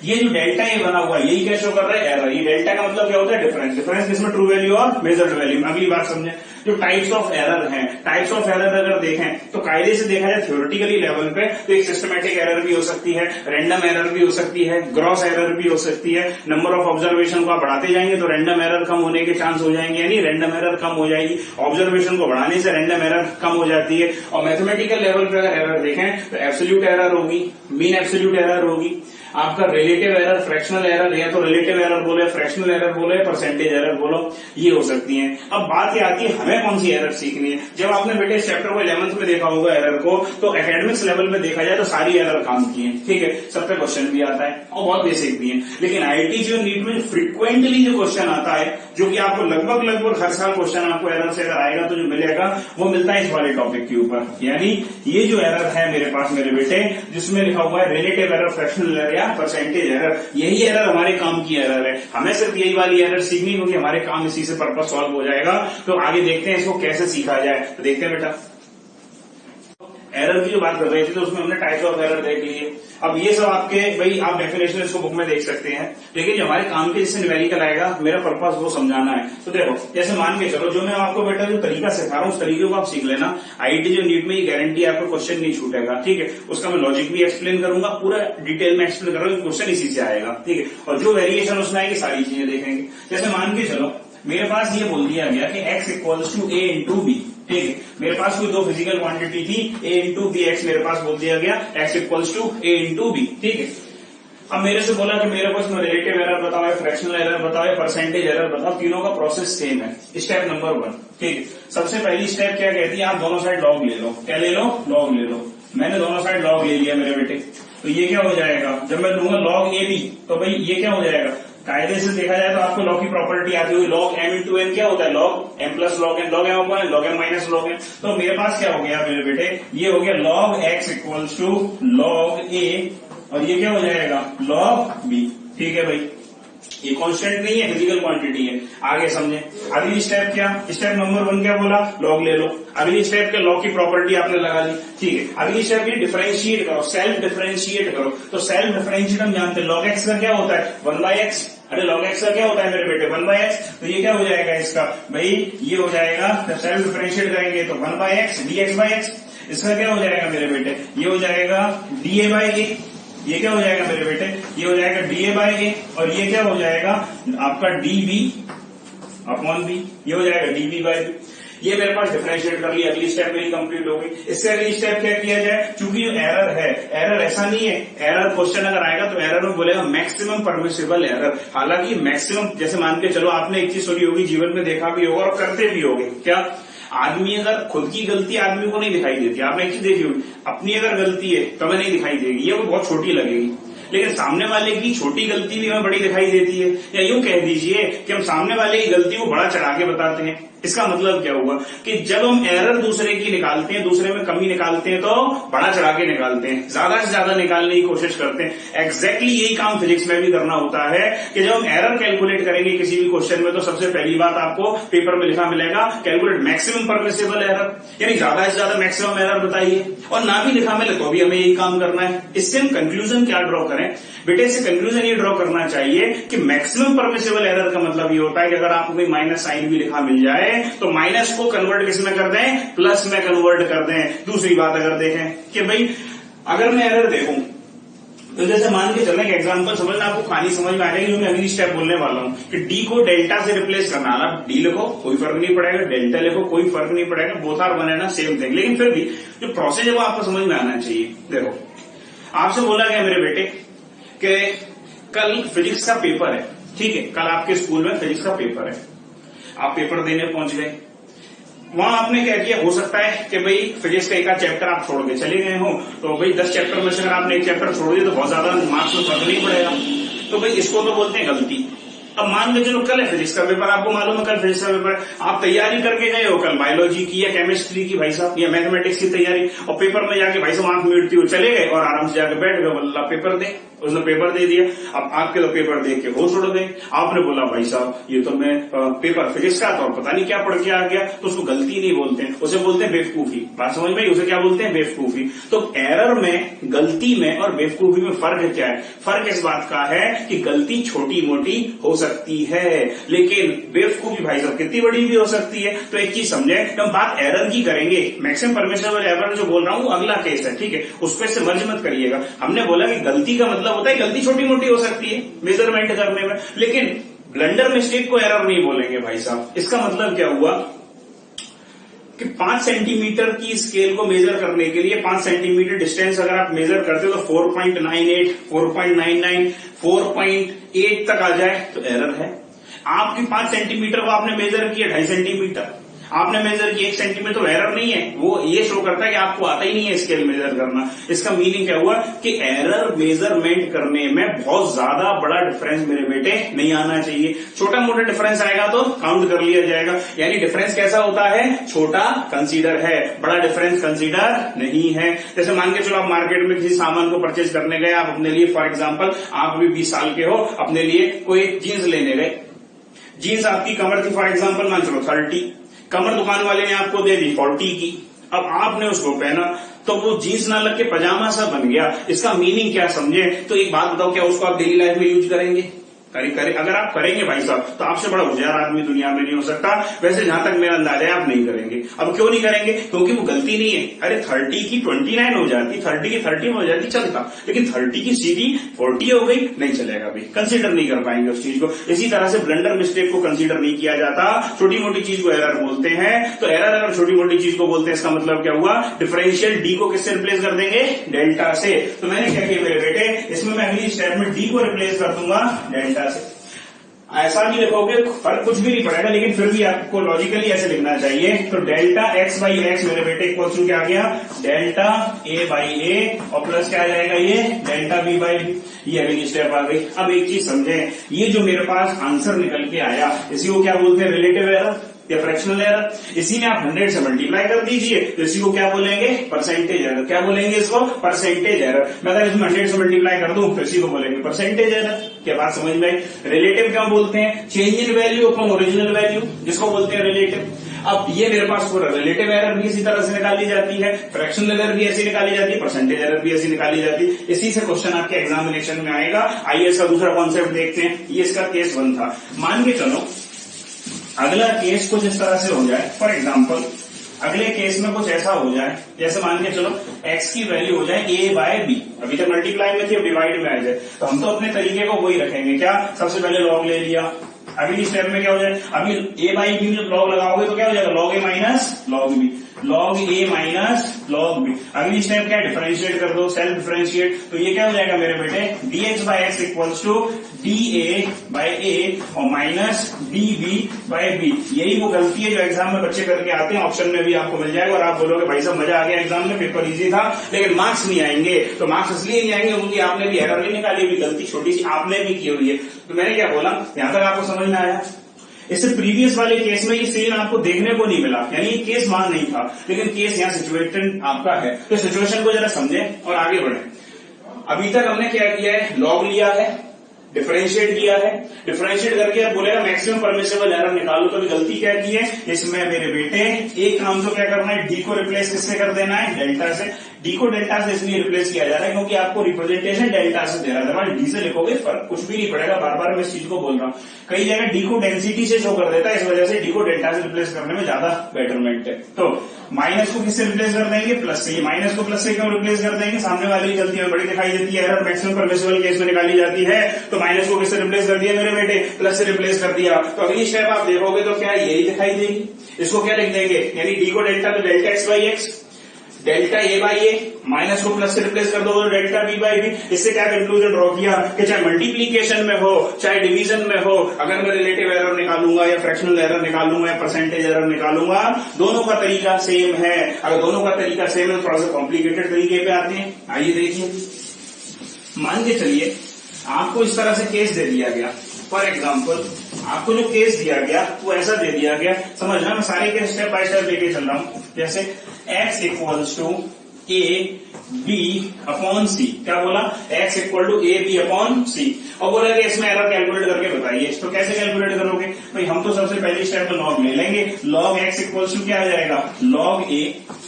ये जो डेल्टा ये बना हुआ है, यही क्या शो कर रहा है? एरर। ये डेल्टा का मतलब क्या होता है? डिफरेंस। डिफरेंस किसमें? ट्रू वैल्यू और मेजर्ड वैल्यू में। अगली बात समझे, जो टाइप्स ऑफ एरर हैं, टाइप्स ऑफ एरर अगर देखें तो कायदे से देखा जाए थ्योरेटिकली लेवल पे, तो एक सिस्टमैटिक एरर भी हो सकती है, रैंडम एरर भी हो सकती है, ग्रॉस एरर भी हो सकती है। नंबर ऑफ ऑब्जर्वेशन को आप बढ़ाते जाएंगे तो रैंडम एरर कम होने के चांस हो जाएंगे, यानी रैंडम एरर कम हो जाएगी। ऑब्जर्वेशन को बढ़ाने से रैंडम एरर कम हो जाती है। और मैथमेटिकल लेवल पे अगर एरर देखें तो एब्सोल्यूट एरर होगी, मीन एब्सोल्यूट एरर होगी, आपका रिलेटिव एरर, फ्रैक्शनल एरर, या तो रिलेटिव एरर बोले, फ्रैक्शनल एरर बोले, परसेंटेज एरर बोलो, ये हो सकती है। अब बात ये आती है हमें कौन सी एरर सीखनी है। जब आपने बेटे इस चैप्टर को 11th में देखा होगा एरर को, तो एकेडमिक्स लेवल में देखा जाए तो सारी एरर काम की है, ठीक है, सब पे क्वेश्चन भी आता है और बहुत बेसिक भी है। लेकिन आईआईटी जो नीट में फ्रिक्वेंटली जो क्वेश्चन आता है, जो कि आपको लगभग हर साल क्वेश्चन आपको एरर से अगर आएगा तो जो मिलेगा वो मिलता है इस वाले टॉपिक के ऊपर। यानी ये जो एरर है मेरे पास मेरे बेटे, जिसमें लिखा हुआ है relative error, fractional error, percentage error, यही एरर हमारे काम की एरर है। हमें सिर्फ यही वाली एरर सीखनी, क्योंकि हमारे काम इसी से पर्पस सॉल्व हो जाएगा। तो आगे देखते हैं इसको कैसे सीखा जाए। तो देखते हैं बेटा, एरर की जो बात कर रहे थे तो उसमें हमने टाइप्स ऑफ एरर देख लिए। अब ये सब आपके भाई आप डेफिनेशन इसको बुक में देख सकते हैं, लेकिन जो हमारे काम के जिससे न्यूमेरिकल आएगा, मेरा पर्पस वो समझाना है। तो देखो, जैसे मान के चलो, जो मैं आपको बेटा जो तरीका सिखा रहा हूँ उस तरीके को आप सीख लेना। आईआईटी जो नीट में ये गारंटी आपको क्वेश्चन नहीं छूटेगा, ठीक है। उसका मैं लॉजिक भी एक्सप्लेन करूंगा, पूरा डिटेल में एक्सप्लेन करूंगा, क्वेश्चन इसी से आएगा, ठीक है। और जो वेरिएशन उसमें आएगी सारी चीजें देखेंगे। जैसे मान के चलो मेरे पास ये बोल दिया गया कि x equals to a into B, ठीक है। मेरे पास कोई दो फिजिकल क्वांटिटी थी, a इंटू बी एक्स मेरे पास बोल दिया गया, x equals to a into B, ठीक है। अब मेरे से बोला कि मेरे को इसमें रिलेटिव एरर बताओ, फ्रैक्शनल एरर बताओ, परसेंटेज एरर बताओ, तीनों का प्रोसेस सेम है। स्टेप नंबर 1, ठीक है। सबसे पहली स्टेप क्या कहती है? आप दोनों साइड लॉग ले लो। क्या ले लो? लॉग ले लो। मैंने दोनों साइड लॉग ले लिया मेरे बेटे। तो ये क्या हो जाएगा? जब मैं लूंगा लॉग ए बी, तो भाई ये क्या हो जाएगा? कायदे से देखा जाए तो आपको लॉग की प्रॉपर्टी आती हुई, लॉग एम इंटू एन क्या होता है? Log M plus log N, log M upon log M minus log N. तो मेरे पास क्या हो गया मेरे बेटे? ये हो गया log x equals to log a, और ये क्या हो जाएगा? लॉग बी, ठीक है भाई। ये कांस्टेंट नहीं है, फिजिकल क्वांटिटी है। आगे समझे। अगली स्टेप क्या? स्टेप नंबर 1 क्या बोला? लॉग ले लो। अगली स्टेप के लॉग की प्रॉपर्टी आपने लगा ली, ठीक है। अगली स्टेप ये डिफरेंशिएट करो, सेल्फ डिफरेंशिएट करो। तो सेल्फ डिफरेंशिएट हम जानते हैं, लॉग एक्स का क्या होता है? 1/x। अरे लॉग एक्स का क्या होता है मेरे बेटे? 1/x। तो ये क्या हो जाएगा इसका? भाई ये हो जाएगा, जब सेल्फ डिफरेंशिएट करेंगे तो 1/x dx/x। इसका क्या हो जाएगा मेरे बेटे? ये हो जाएगा dA/a। ये क्या हो जाएगा मेरे बेटे? ये हो जाएगा dA/a, और ये क्या हो जाएगा आपका dB अपॉन बी, ये हो जाएगा dB/b। ये मेरे पास डिफरेंशिएट कर लिया, अगली स्टेप मेरी कंप्लीट हो गई। इससे अगली स्टेप क्या किया जाए? चूंकि जो एरर है, एरर ऐसा नहीं है, एरर क्वेश्चन अगर आएगा तो एरर में बोलेगा मैक्सिमम परमिसिबल एरर। हालांकि मैक्सिमम, जैसे मान के चलो आपने एक चीज सुनी होगी, जीवन में देखा भी होगा और करते भी होगे, क्या? आदमी अगर खुद की गलती आदमी को नहीं दिखाई देती, आपने एक चीज देखी होगी, अपनी अगर गलती है तो हमें नहीं दिखाई देगी, ये वो बहुत छोटी लगेगी, लेकिन सामने वाले की छोटी गलती भी हमें बड़ी दिखाई देती है। या यूं कह दीजिए कि हम सामने वाले की गलती को बड़ा चढ़ा के बताते हैं, इसका मतलब क्या हुआ कि जब हम एरर दूसरे की निकालते हैं, दूसरे में कमी निकालते हैं तो बड़ा चढ़ा के निकालते हैं, ज्यादा से ज्यादा निकालने की कोशिश करते हैं। एग्जैक्टली यही काम फिजिक्स में भी करना होता है कि जब हम एरर कैलकुलेट करेंगे किसी भी क्वेश्चन में तो सबसे पहली बात आपको पेपर में लिखा मिलेगा कैलकुलेट मैक्सिमम परमिसिबल एरर, यानी ज्यादा से ज्यादा मैक्सिमम एरर बताइए, और ना भी लिखा मिले तो भी हमें यही काम करना है। इससे हम कंक्लूजन क्या ड्रॉ करें बेटे, इससे कंक्लूजन ये ड्रॉ करना चाहिए कि मैक्सिमम परमिसिबल एरर का मतलब ये होता है कि अगर आपको कोई माइनस साइन भी लिखा मिल जाए तो माइनस को कन्वर्ट किस में कर दें, प्लस में कन्वर्ट कर दें। दूसरी बात अगर देखें कि भाई अगर मैं एरर देखूं तो जैसे मान के चलना, एग्जांपल समझना, आपको कहानी समझ में आ जाएगी जो मैं अगली स्टेप बोलने वाला हूं कि डी को डेल्टा से रिप्लेस करना। आप डी लिखो कोई फर्क नहीं पड़ेगा, डेल्टा लिखो कोई फर्क नहीं पड़ेगा, both are one and same thing, लेकिन फिर भी जो प्रोसेस है वो आपको समझ में आना चाहिए। देखो आपसे बोला गया मेरे बेटे कि कल फिजिक्स का पेपर है, ठीक है, कल आपके स्कूल में फिजिक्स का पेपर है, आप पेपर देने पहुंच गए, वहां आपने क्या किया, हो सकता है कि भाई फिजिक्स का एक चैप्टर आप छोड़ के चले गए हो, तो भाई 10 चैप्टर में से अगर आपने एक चैप्टर छोड़ दिया तो बहुत ज्यादा मार्क्स में फर्क नहीं पड़ेगा, तो भाई इसको तो बोलते हैं गलती। अब मान लो चलो कल है फिजिक्स का पेपर, आपको मालूम है कल फिजिक्स का पेपर, आप तैयारी करके गए हो कल बायोलॉजी की या केमिस्ट्री की भाई साहब या मैथमेटिक्स की तैयारी, और पेपर में जाके भाई साहब आंख मीटती हुई चले गए और आराम से जाके बैठ गए, वल्ला पेपर दे, उसने पेपर दे दिया। अब आपके तो पेपर देख के होश उड़ गए, आपने बोला भाई साहब ये तो मैं पेपर फिजिक्स का था और पता नहीं क्या पढ़ के आ गया, तो उसको गलती नहीं बोलते हैं, उसे बोलते हैं बेवकूफी। बात समझ में, उसे क्या बोलते हैं, बेवकूफी। तो एरर में, गलती में और बेवकूफी में फर्क क्या है? फर्क इस बात का है कि गलती छोटी मोटी हो सकती है लेकिन बेवकूफी भाई साहब कितनी बड़ी भी हो सकती है। तो एक चीज समझे, जब बात एरर की करेंगे, मैक्सिमम परमिसिबल एरर जो बोल रहा हूं अगला केस है, ठीक है, उस पर से मर्ज मत करिएगा। हमने बोला कि गलती का मतलब होता है गलती छोटी मोटी हो सकती है मेजरमेंट करने में, लेकिन ब्लंडर मिस्टेक को एरर नहीं बोलेंगे भाई साहब। इसका मतलब क्या हुआ कि 5 सेंटीमीटर की स्केल को मेजर करने के लिए 5 सेंटीमीटर डिस्टेंस अगर आप मेजर करते हो तो 4.98, 4.99, 4.8 तक आ जाए तो एरर है। आपकी 5 सेंटीमीटर को आपने मेजर किया 2.5 सेंटीमीटर, आपने मेजर किया 1 सेंटीमीटर, तो एरर नहीं है, वो ये शो करता है कि आपको आता ही नहीं है स्केल मेजर करना। इसका मीनिंग क्या हुआ कि एरर मेजरमेंट करने में बहुत ज्यादा बड़ा डिफरेंस मेरे बेटे नहीं आना चाहिए। छोटा मोटा डिफरेंस आएगा तो काउंट कर लिया जाएगा, यानी डिफरेंस कैसा होता है, छोटा कंसीडर है, बड़ा डिफरेंस कंसीडर नहीं है। जैसे मान के चलो आप मार्केट में किसी सामान को परचेज करने गए, आप अपने लिए फॉर एग्जाम्पल आप अभी 20 साल के हो, अपने लिए कोई जीन्स लेने गए, जीन्स आपकी कमर थी फॉर एग्जाम्पल मान चलो 30, कमर दुकान वाले ने आपको दे दी 40 की, अब आपने उसको पहना तो वो जीन्स ना लग के पजामा सा बन गया। इसका मीनिंग क्या समझे, तो एक बात बताओ, क्या उसको आप डेली लाइफ में यूज करेंगे? करें, अगर आप करेंगे भाई साहब तो आपसे बड़ा होशियार आदमी दुनिया में नहीं हो सकता। वैसे जहां तक मेरा अंदाजा है आप नहीं करेंगे। अब क्यों नहीं करेंगे? क्योंकि वो गलती नहीं है। अरे 30 की 29 हो जाती, 30 की 30 हो जाती चलता, लेकिन 30 की सीधी 40 हो गई, नहीं चलेगा भाई, कंसीडर नहीं कर पाएंगे उस चीज को। इसी तरह से ब्लंडर मिस्टेक को कंसीडर नहीं किया जाता, छोटी मोटी चीज को एरर बोलते हैं। तो एरर अगर छोटी मोटी चीज को बोलते हैं, इसका मतलब क्या हुआ, डिफरेंशियल डी को किससे रिप्लेस कर देंगे, डेल्टा से। तो मैंने क्या किया मेरे बेटे, इसमें मैं अगली स्टेप में डी को रिप्लेस कर दूंगा डेल्टा से। ऐसा भी लिखोगे फर्क कुछ भी नहीं पड़ेगा, लेकिन फिर भी आपको लॉजिकली ऐसे लिखना चाहिए। तो डेल्टा एक्स बाई एक्स मेरे बेटे इक्वल टू क्या आ गया, डेल्टा ए बाई ए, और प्लस क्या आ जाएगा ये डेल्टा बी बाई बी। ये अगली स्टेप आ गई। अब एक चीज समझे, ये जो मेरे पास आंसर निकल के आया इसी को क्या बोलते हैं, रिलेटिव एरर या फ्रैक्शनल एरर। इसी में आप 100 से मल्टीप्लाई कर दीजिए तो इसी को क्या बोलेंगे, परसेंटेज एरर। क्या बोलेंगे इसको, परसेंटेज एरर। मैं अगर इसमें 100 से मल्टीप्लाई कर दूं तो इसी को बोलेंगे परसेंटेज एरर। क्या बात समझ में आई? रिलेटिव क्या बोलते हैं, change in value upon original value, जिसको बोलते हैं रिलेटिव। अब ये मेरे पास पूरा रिलेटिव एरर भी इसी तरह से निकाली जाती है, फ्रैक्शनल एरर भी ऐसी निकाली जाती है, परसेंटेज एरर भी ऐसी निकाली जाती है। इसी से क्वेश्चन आपके एग्जामिनेशन में आएगा। आइए इसका दूसरा कॉन्सेप्ट देखते हैं। ये इसका केस 1 था। मान के चलो अगला केस कुछ इस तरह से हो जाए, फॉर एग्जाम्पल अगले केस में कुछ ऐसा हो जाए, जैसे मान के चलो x की वैल्यू हो जाए a बाय बी। अभी तक मल्टीप्लाई में थी, अब डिवाइड में आ जाए, तो हम तो अपने तरीके को वही रखेंगे। क्या, सबसे पहले लॉग ले लिया। अगली स्टेप में क्या हो जाए, अभी a बाई बी में जब लॉग लगाओगे तो क्या हो जाएगा, log a minus log B, log a minus log B. अगली स्टेप क्या, डिफरेंशिएट कर दो, सेल्फ डिफरेंशिएट। तो ये क्या हो जाएगा मेरे बेटे, dx by x equals to da by ए और माइनस db बाई बी। यही वो गलती है जो एग्जाम में बच्चे करके आते हैं, ऑप्शन में भी आपको मिल जाएगा और आप बोलोगे भाई साहब मजा आ गया एग्जाम में, पेपर इजी था, लेकिन मार्क्स नहीं आएंगे। तो मार्क्स इसलिए नहीं आएंगे क्योंकि आपने भी एरर नहीं निकाली, भी गलती छोटी सी आपने भी की हुई है। तो मैंने क्या बोला, यहां तक आपको समझ में आया? इससे प्रीवियस वाले केस में ये सीन आपको देखने को नहीं मिला, यानी ये केस वहां नहीं था, लेकिन केस यहाँ सिचुएशन आपका है। तो सिचुएशन को जरा समझें और आगे बढ़े। अभी तक हमने क्या किया है, लॉग लिया है, डिफरेंशिएट किया है, डिफरेंशिएट करके अब बोलेगा मैक्सिमम परमिसिबल एरर निकालो। तो अभी गलती क्या की है इसमें मेरे बेटे, एक काम तो क्या करना है, डी को रिप्लेस किससे कर देना है, डेल्टा से। डी को डेल्टा से इसलिए रिप्लेस किया जा रहा है क्योंकि आपको रिप्रेजेंटेशन डेल्टा से दे रहा है, डी से लिखोगे फर्क कुछ भी नहीं पड़ेगा। बार बार मैं इस चीज को बोल रहा हूँ, कई जगह डी को डेंसिटी से शो कर देता है, इस वजह से डी को डेल्टा से रिप्लेस करने में ज्यादा बेटरमेंट है। तो माइनस को किससे रिप्लेस कर देंगे, प्लस से। माइनस को प्लस से क्यों रिप्लेस कर देंगे, सामने वाले की गलती बड़ी दिखाई देती है, एरर मैक्सिमम परमिसिबल केस में निकाली जाती है। तो माइनस को किससे रिप्लेस कर दिया मेरे बेटे, प्लस से रिप्लेस कर दिया। तो अगली स्टेप आप देखोगे तो क्या यही दिखाई देगी। इसको क्या लिख देंगे, यानी डी को डेल्टा तो delta X by x, delta A by A, minus को प्लस से रिप्लेस कर दो तो डेल्टा बी बाई बी। इससे क्या कंक्लूजन ड्रॉ किया कि चाहे मल्टीप्लीकेशन में हो चाहे डिवीजन में हो, अगर मैं रिलेटिव एरर निकालूंगा या फ्रैक्शनल एरर निकालूंगा या परसेंटेज एरर निकालूंगा, दोनों का तरीका सेम है। अगर दोनों का तरीका सेम है तो थोड़ा सा कॉम्प्लिकेटेड तरीके पे आते हैं। आइए देखिए, मान के चलिए आपको इस तरह से केस दे दिया गया। फॉर एग्जाम्पल आपको जो केस दिया गया वो ऐसा दे दिया गया, समझना मैं सारे के स्टेप बाय स्टेप लेके चल रहा हूं। जैसे x equals to A B upon c, क्या बोला, x equal to A B upon c, और बोला कि इसमें एरर कैलकुलेट करके बताइए। तो कैसे कैलकुलेट करोगे भाई, हम तो सबसे पहली स्टेप में लॉग ले लेंगे। लॉग x इक्वल्स टू क्या आ जाएगा, log A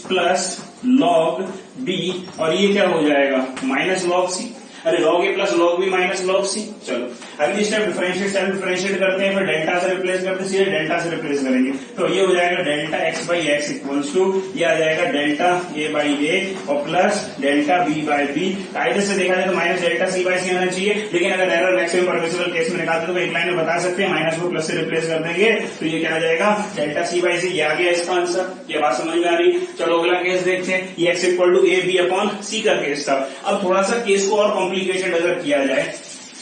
plus log B, और ये क्या हो जाएगा माइनस लॉग सी। अरे log A plus log B minus log C. चलो अगली स्टेप डिफरेंशिएट, सेल्फ डिफरेंशिएट करते हैं, फिर डेल्टा से रिप्लेस करते हैं, सीधे डेल्टा से रिप्लेस करेंगे। तो ये हो जाएगा delta X by x equals to, ये आ जाएगा डेल्टा ए बाई ए और plus delta B by B. कायदे से देखा जाए तो minus delta C by C आना चाहिए, लेकिन अगर एरर मैक्सिमम परमिसिबल केस में निकालते तो एक लाइन में बता सकते हैं, माइनस को प्लस से रिप्लेस कर देंगे तो ये क्या आ जाएगा डेल्टा सी बाई सी। ये आ गया इसका आंसर। ये बात समझ में आ रही। चलो अगला केस देखते हैं, ये X equal to A B upon C का केस था। अब थोड़ा सा केस को और कॉम्प्लिकेटेड अगर किया जाए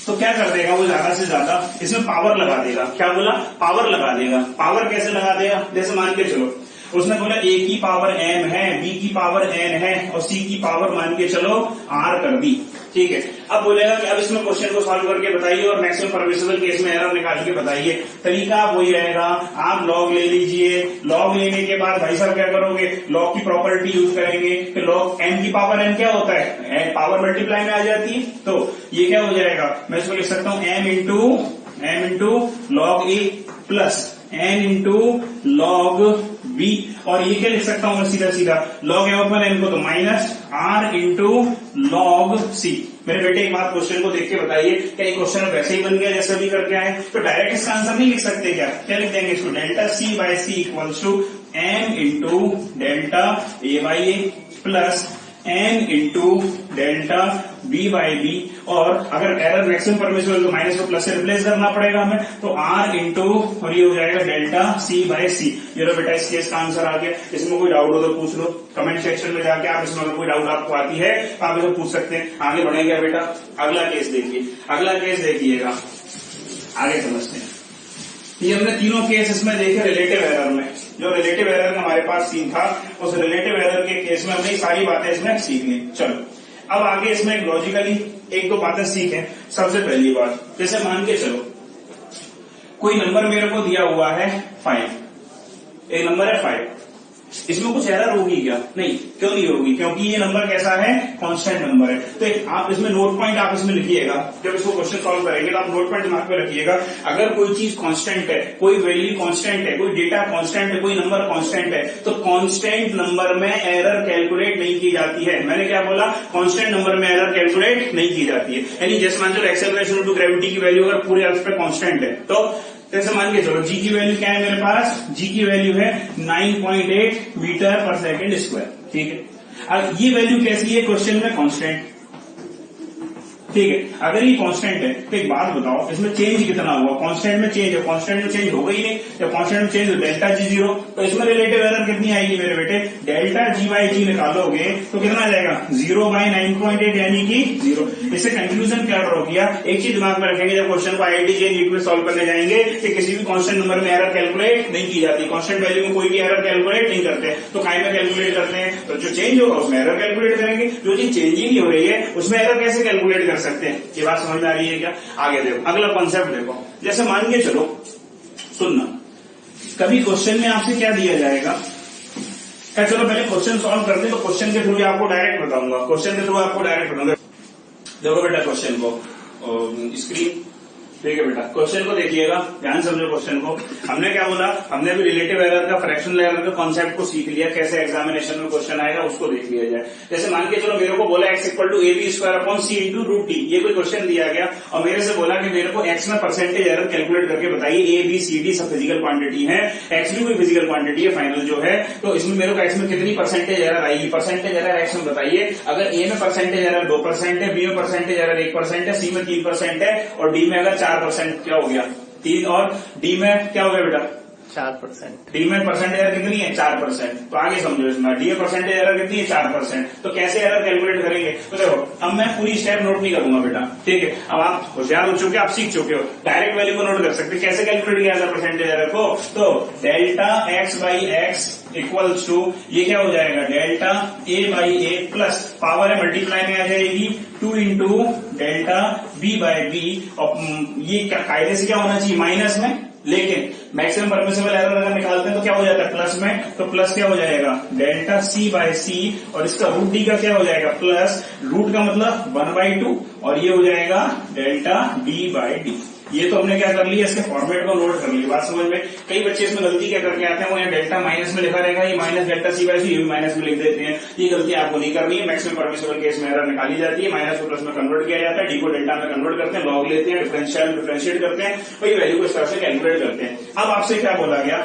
तो क्या कर देगा वो, ज्यादा से ज्यादा इसमें पावर लगा देगा। क्या बोला, पावर लगा देगा। पावर कैसे लगा देगा, जैसे मान के चलो उसने बोला a की पावर m है, b की पावर n है और c की पावर मान के चलो r कर दी, ठीक है। अब बोलेगा कि अब इसमें क्वेश्चन को सॉल्व करके बताइए और मैक्सिमम परमिसिबल केस में एरर निकाल के बताइए। तरीका वही रहेगा, आप लॉग ले लीजिए। लॉग लेने के बाद भाई साहब क्या करोगे, लॉग की प्रॉपर्टी यूज करेंगे। कि लॉग m की पावर n क्या होता है, पावर मल्टीप्लाई में आ जाती है। तो ये क्या हो जाएगा, मैं इसको लिख सकता हूं m into log A plus n into log B, और ये क्या लिख सकता हूं मैं सीधा सीधा, लॉग एम अपन एन को तो minus r into log c. मेरे बेटे एक बात क्वेश्चन को देख के बताइए, क्या ये क्वेश्चन वैसे ही बन गया जैसे भी करके आए, तो डायरेक्ट इसका आंसर नहीं लिख सकते क्या लिख देंगे इसको, delta C by C equals to m into delta A by A plus n into delta b by B, और अगर एरर मैक्सिमम परमिसिबल तो माइनस को प्लस से रिप्लेस करना पड़ेगा हमें, तो r इंटू, और ये हो जाएगा डेल्टा c बाई सी। ये लो बेटा इस केस का आंसर आ गया। इसमें कोई डाउट हो तो पूछ लो कमेंट सेक्शन में जाके, आप इसमें अगर कोई डाउट आपको आती है तो आप इसे पूछ सकते हैं। आगे बढ़ेंगे बेटा, अगला केस देखिए, अगला केस देखिएगा, आगे समझते हैं। ये हमने तीनों केस इसमें देखे रिलेटिव एरर में। जो रिलेटिव एरर का हमारे पास सीन था, उस रिलेटिव एरर के केस में हमने सारी बातें इसमें सीख ली। चलो अब आगे इसमें लॉजिकली एक दो बातें सीखें। सबसे पहली बात, जैसे मान के चलो कोई नंबर मेरे को दिया हुआ है 5, एक नंबर है 5, इसमें कुछ एरर होगी क्या, नहीं, क्यों नहीं होगी, क्योंकि ये नंबर कैसा है, कांस्टेंट नंबर है। तो आप इसमें नोट पॉइंट आप इसमें लिखिएगा, जब इसको क्वेश्चन सॉल्व करेंगे तो आप नोट पॉइंट दिमाग में रखिएगा। अगर कोई चीज कांस्टेंट है, कोई वैल्यू कांस्टेंट है, कोई डेटा कांस्टेंट है, कोई नंबर कांस्टेंट है, तो कांस्टेंट नंबर में एरर कैलकुलेट नहीं की जाती है। मैंने क्या बोला, कांस्टेंट नंबर में एरर कैलकुलेट नहीं की जाती है। यानी जैसे मान लो एक्सेलरेशन इनटू ग्रेविटी की वैल्यू अगर पूरे अर्थ पे कांस्टेंट है, तो जैसे मान के चलो जी की वैल्यू क्या है मेरे पास, जी की वैल्यू है 9.8 मीटर पर सेकंड स्क्वायर, ठीक है। अब ये वैल्यू कैसी है, क्वेश्चन में कांस्टेंट, ठीक है। अगर ये कांस्टेंट है तो एक बात बताओ, इसमें चेंज कितना हुआ, कांस्टेंट में चेंज है, कांस्टेंट में चेंज होगा ही नहीं। जब कांस्टेंट में चेंज हो डेल्टा जी 0, तो इसमें रिलेटिव एरर कितनी आएगी मेरे बेटे, डेल्टा जी बाई जी निकालोगे तो कितना आ जाएगा 0 बाई 9.8 यानी कि 0। इससे कंक्लूजन क्या ड्रॉ किया, एक चीज दिमाग में रखेंगे जब क्वेश्चन को आईआईटी नीट में सॉल्व करने जाएंगे कि किसी भी कांस्टेंट नंबर में एरर कैलकुलेट नहीं की जाती, कांस्टेंट वैल्यू में कोई भी एरर कैलकुलेट नहीं करते। तो काय में कैलकुलेट करते हैं, तो जो चेंज होगा उसमें एरर कैलकुलेट करेंगे, जो चीज चेंज ही नहीं हो रही है उसमें एरर कैसे कैलकुलेट कर सकते हैं। ये बात समझ में आ रही है क्या। आगे देखो, अगला कॉन्सेप्ट देखो, जैसे मान के चलो सुनना, कभी क्वेश्चन में आपसे क्या दिया जाएगा, चलो पहले क्वेश्चन सॉल्व करते हैं, तो क्वेश्चन के थ्रू आपको डायरेक्ट बताऊंगा, क्वेश्चन के थ्रू आपको डायरेक्ट बताऊंगा। देखो बेटा क्वेश्चन को, स्क्रीन, ठीक है बेटा, क्वेश्चन को देखिएगा, ध्यान समझो क्वेश्चन को। हमने क्या बोला, हमने भी रिलेटिव एरर का, फ्रैक्शनल एरर का कॉन्सेप्ट को सीख लिया, कैसे एग्जामिनेशन में क्वेश्चन आएगा उसको देख लिया जाए। जैसे मान के चलो मेरे को बोला x equal to A B square upon C into root T, ये कोई क्वेश्चन दिया गया और मेरे से बोला कि मेरे को x में परसेंटेज एरर कैलकुलेट करके बताइए, ए बी सी डी सब फिजिकल क्वांटिटी है, x भी कोई फिजिकल क्वांटिटी है फाइनल जो है, तो इसमें मेरे को x में कितनी परसेंटेज एरर आएगी, परसेंटेज एरर x में बताइए। अगर a में परसेंटेज एरर 2% है, b में परसेंटेज एरर 1% है, c में 3% है और d में अगर 4%, क्या हो गया 3, और d में क्या हो गया बेटा 4%। डी में परसेंटेज एरर कितनी है 4%, तो आगे समझो इसमें डी में परसेंटेज एरर कितनी है 4%, तो कैसे एरर कैलकुलेट करेंगे। तो देखो अब मैं पूरी स्टेप नोट नहीं करूंगा बेटा, ठीक है, अब आप होशियार हो चुके, आप सीख चुके हो, डायरेक्ट वैल्यू को नोट कर सकते, कैसे कैलकुलेट किया जाता परसेंटेज एरर को। तो delta X by x equals to, ये क्या हो जाएगा delta A by A plus power है मल्टीप्लाई में आ जाएगी 2 into delta B by B, और ये कायदे से क्या होना चाहिए माइनस में, लेकिन मैक्सिमम परमिसिबल एरर अगर निकालते हैं तो क्या हो जाता है प्लस में, तो प्लस क्या हो जाएगा डेल्टा सी बाय सी, और इसका रूट डी का क्या हो जाएगा प्लस, रूट का मतलब 1/2, और ये हो जाएगा डेल्टा डी बाई डी। ये तो हमने क्या कर लिया, इसके फॉर्मेट को नोट कर लिया, बात समझ में। कई बच्चे इसमें गलती क्या करके आते हैं, वो यहाँ डेल्टा माइनस में लिखा रहेगा, ये minus delta C by C, ये भी माइनस में लिख देते हैं, ये गलती आपको नहीं करनी है। मैक्सिमम परमिसिबल केस में एरर निकाली जाती है, माइनस को प्लस में कन्वर्ट किया जाता है, डी को डेल्टा में कन्वर्ट करते हैं, लॉग लेते हैं, डिफरेंशिएट करते हैं, वही वैल्यू को इस तरह से कैलकुलेट करते हैं। अब आपसे क्या बोला गया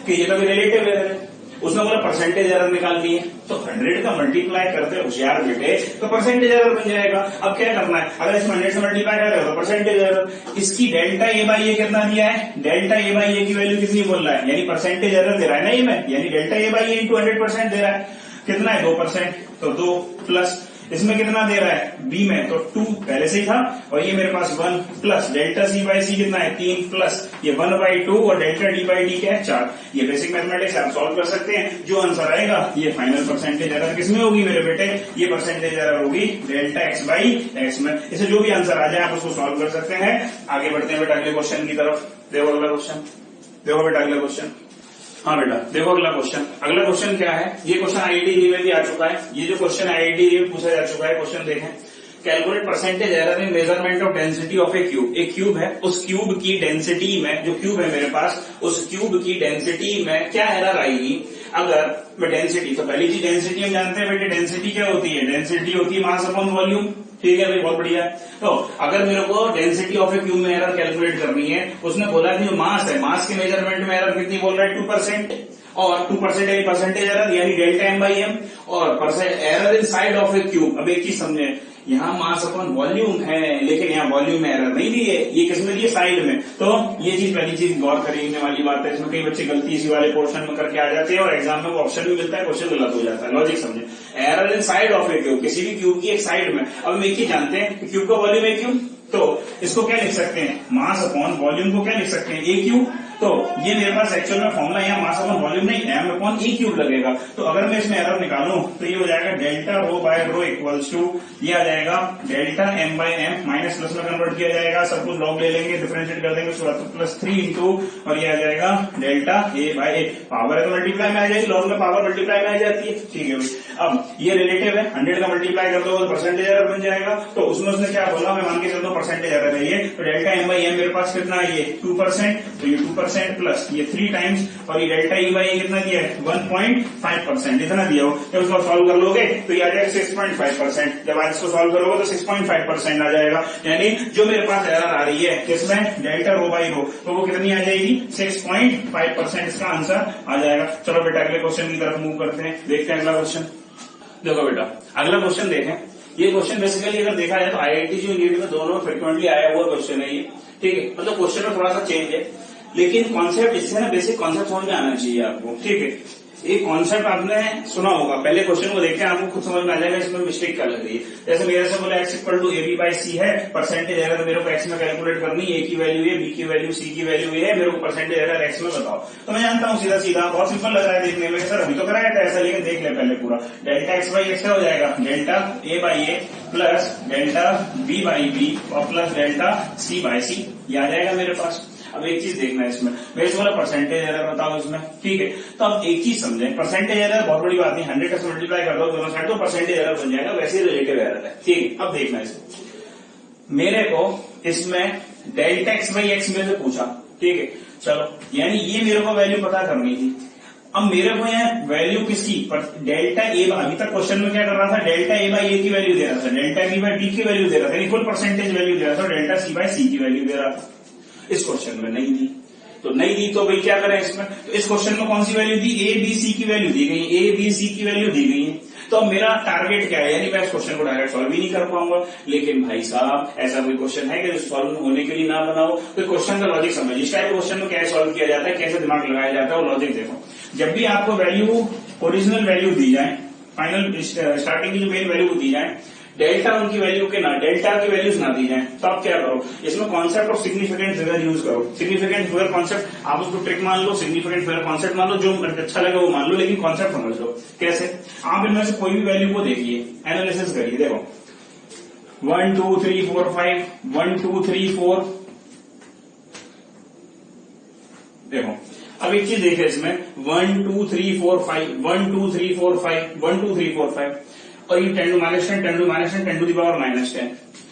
कि ये तो रिलेटिव एरर है, उसने बोला परसेंटेज एरर निकालनी है, तो 100 का मल्टीप्लाई करते होशियार बेटे तो परसेंटेज एरर बन जाएगा। अब क्या करना है, अगर इसमें 100 से मल्टीप्लाई कर रहे हो तो परसेंटेज एरर, इसकी डेल्टा ए बाई ए कितना दिया है, डेल्टा ए बाई ए की वैल्यू कितनी बोल रहा है, यानी परसेंटेज एरर दे रहा है ना ये में, यानी delta A by A into 100% दे रहा है, कितना है 2%, तो 2 प्लस इसमें कितना दे रहा है बी में, तो 2 पहले से ही था, और ये मेरे पास 1 प्लस डेल्टा सी बाई सी कितना है 3 प्लस ये 1/2 और डेल्टा डी बाई डी क्या है 4। ये बेसिक मैथमेटिक्स आप सॉल्व कर सकते हैं, जो आंसर आएगा ये फाइनल परसेंटेज एरर किसमें होगी मेरे बेटे, ये परसेंटेज एरर होगी डेल्टा एक्स बाई एक्स में। इसे जो भी आंसर आ जाए आप उसको सॉल्व कर सकते हैं। आगे बढ़ते हैं बेटा अगले क्वेश्चन की तरफ। देखो अगला क्वेश्चन, देखो बेटा अगला क्वेश्चन, हाँ बेटा देखो अगला क्वेश्चन। अगला क्वेश्चन क्या है, ये क्वेश्चन आईआईटी में भी आ चुका है, ये जो क्वेश्चन आईआईटी में पूछा जा चुका है, क्वेश्चन देखें, calculate percentage error in measurement of density of A cube. एक क्यूब है, उस क्यूब की डेंसिटी में, जो क्यूब है मेरे पास, उस क्यूब की डेंसिटी में क्या एरर आएगी अगर मैं डेंसिटी, तो पहली चीज डेंसिटी हम जानते हैं बेटे, डेंसिटी क्या होती है, डेंसिटी होती है मास अपॉन वॉल्यूम, ठीक है भाई बहुत बढ़िया। तो अगर मेरे को डेंसिटी ऑफ ए क्यूब में एरर कैलकुलेट करनी है, उसने बोला कि जो मास है, मास के मेजरमेंट में एरर कितनी बोल रहा है 2%, और 2% यानी परसेंटेज एरर यानी डेल्टा एम बाई एम, और error in side of A cube. अब एक चीज समझे, यहाँ मास अपॉन वॉल्यूम है लेकिन यहाँ वॉल्यूम में एरर नहीं दी है, ये किसमें दी है साइड में। तो ये चीज पहली चीज गौर करने वाली बात है, इसमें कई बच्चे गलती इसी वाले पोर्शन में करके आ जाते हैं और एग्जाम में वो ऑप्शन भी मिलता है, क्वेश्चन गलत हो जाता है। लॉजिक समझे, error in side of A cube, किसी भी क्यूब की एक साइड में। अब हम एक ही जानते हैं कि क्यूब का वॉल्यूम ए क्यूब, तो इसको क्या लिख सकते हैं, मास अपॉन वॉल्यूम को क्या लिख सकते हैं ए क्यूब। तो ये मेरे पास एक्चुअल में फॉर्मूला यहाँ मास अपॉन वॉल्यूम नहीं, एम अपॉन ए क्यूब लगेगा। तो अगर मैं इसमें एरर निकालूं तो ये हो जाएगा delta rho by rho equals to, ये आ जाएगा delta M by M, minus plus में कन्वर्ट किया जाएगा, सब कुछ लॉग ले लेंगे, डिफरेंशिएट कर देंगे, उसके बाद प्लस 3 इंटू, और ये आ जाएगा delta A by A, power है तो मल्टीप्लाई में आ जाएगी, लॉग में पावर मल्टीप्लाई में आ जाती है, ठीक है भाई। अब ये रिलेटिव है, 100 का मल्टीप्लाई कर दो तो परसेंटेज एरर बन जाएगा। तो उसमें उसने क्या बोला, मैं मान के चलता हूँ परसेंटेज एरर है ये, तो डेल्टा एम बाई एम मेरे पास कितना है ये 2%, तो ये 2% प्लस ये 3 टाइम्स, और ये डेल्टा ई बाई कितना दिया है 1.5%, इतना दिया हो। जब उसको सॉल्व कर लोगे तो ये आ जाएगा 6.5%, जब आज इसको सॉल्व करोगे तो 6.5% आ जाएगा, यानी जो मेरे पास एरर आ रही है किसमें डेल्टा रो बाई रो, तो वो कितनी आ जाएगी 6.5%, इसका आंसर आ जाएगा। चलो बेटा अगले क्वेश्चन की तरफ मूव करते हैं, देखते हैं अगला क्वेश्चन। देखो बेटा अगला क्वेश्चन देखें, ये क्वेश्चन बेसिकली अगर देखा जाए तो आईआईटी जो नीट में दोनों फ्रिक्वेंटली आया हुआ क्वेश्चन है ये, ठीक है, मतलब क्वेश्चन में थोड़ा सा चेंज है, लेकिन कॉन्सेप्ट इससे ना बेसिक कॉन्सेप्ट समझ में आना चाहिए आपको, ठीक है। एक कॉन्सेप्ट आपने सुना होगा, पहले क्वेश्चन को देखते हैं आपको खुद समझ में आ जाएगा इसमें मिस्टेक क्या लग रही है। जैसे मेरे से बोला x equal to A B by C है, परसेंटेज एरर मेरे को x में कैलकुलेट करनी है, a की वैल्यू है, b की वैल्यू, c की वैल्यू है, मेरे को परसेंटेज एरर x में बताओ। तो मैं जानता हूँ सीधा सीधा, बहुत सिंपल लग रहा है देखने में, सर अभी तो कराया था ऐसा, लेकिन देख ले पहले पूरा, डेल्टा एक्स बाई एक्स हो जाएगा delta A by A plus delta B by B और plus delta C by C, ये आ जाएगा मेरे पास। अब एक चीज देखना है इसमें, मेरे से बोला परसेंटेज एरर बताओ इसमें, ठीक है। तो अब एक चीज समझें, परसेंटेज एरर बहुत बड़ी बात नहीं, 100 से मल्टीप्लाई कर दो दोनों साइड तो परसेंटेज एरर बन जाएगा, वैसे रिलेटिव एरर है, ठीक है। अब देखना इसमें, मेरे को इसमें डेल्टा एक्स बाई एक्स में से पूछा, ठीक है, चलो यानी ये मेरे को वैल्यू पता करनी थी। अब मेरे को यहाँ वैल्यू किसकी, डेल्टा ए, अभी तक क्वेश्चन में क्या कर रहा था, डेल्टा ए बाई ए की वैल्यू दे रहा था, डेल्टा बी बाई डी की वैल्यू दे रहा था, इक्वल परसेंटेज वैल्यू दे रहा था, डेल्टा सी बाई सी की वैल्यू दे रहा था। इस क्वेश्चन में नहीं दी, तो नहीं दी तो भाई क्या करें इसमें, तो इस क्वेश्चन में कौन सी वैल्यू दी, ए बी सी की वैल्यू दी गई, ए बी सी की वैल्यू दी गई है। तो अब मेरा टारगेट क्या है, यानी मैं इस क्वेश्चन को डायरेक्ट सॉल्व भी नहीं कर पाऊंगा। लेकिन भाई साहब ऐसा कोई क्वेश्चन है कि जो सॉल्व होने के लिए ना बना हो, तो क्वेश्चन का लॉजिक समझ, इस टाइप क्वेश्चन में कैसे सॉल्व किया जाता है, कैसे दिमाग लगाया जाता है, वो लॉजिक देखो। जब भी आपको वैल्यू, ओरिजिनल वैल्यू दी जाए, फाइनल स्टार्टिंग की जो मेन वैल्यू दी जाए, डेल्टा उनकी वैल्यू के ना, डेल्टा की वैल्यूज ना दी जाए, तो आप क्या करो, इसमें concept of significant figure use करो। सिग्निफिकेंट फिगर कॉन्सेप्ट आप उसको ट्रिक मान लो, सिग्निफिकेंट फिगर कॉन्सेप्ट मान लो, जो अच्छा लगे वो मान लो, लेकिन कॉन्सेप्ट समझ लो। कैसे, आप इनमें से कोई भी वैल्यू को देखिए, एनालिसिस करिए, देखो 1 2 3 4 5, 1 2 3 4, देखो अब एक चीज देखिए इसमें 1 2 3 4 5, 1 2 3 4 5, 1 2 3 4 5, और ये 10 to -10, 10 to -10, 10 to the power -10।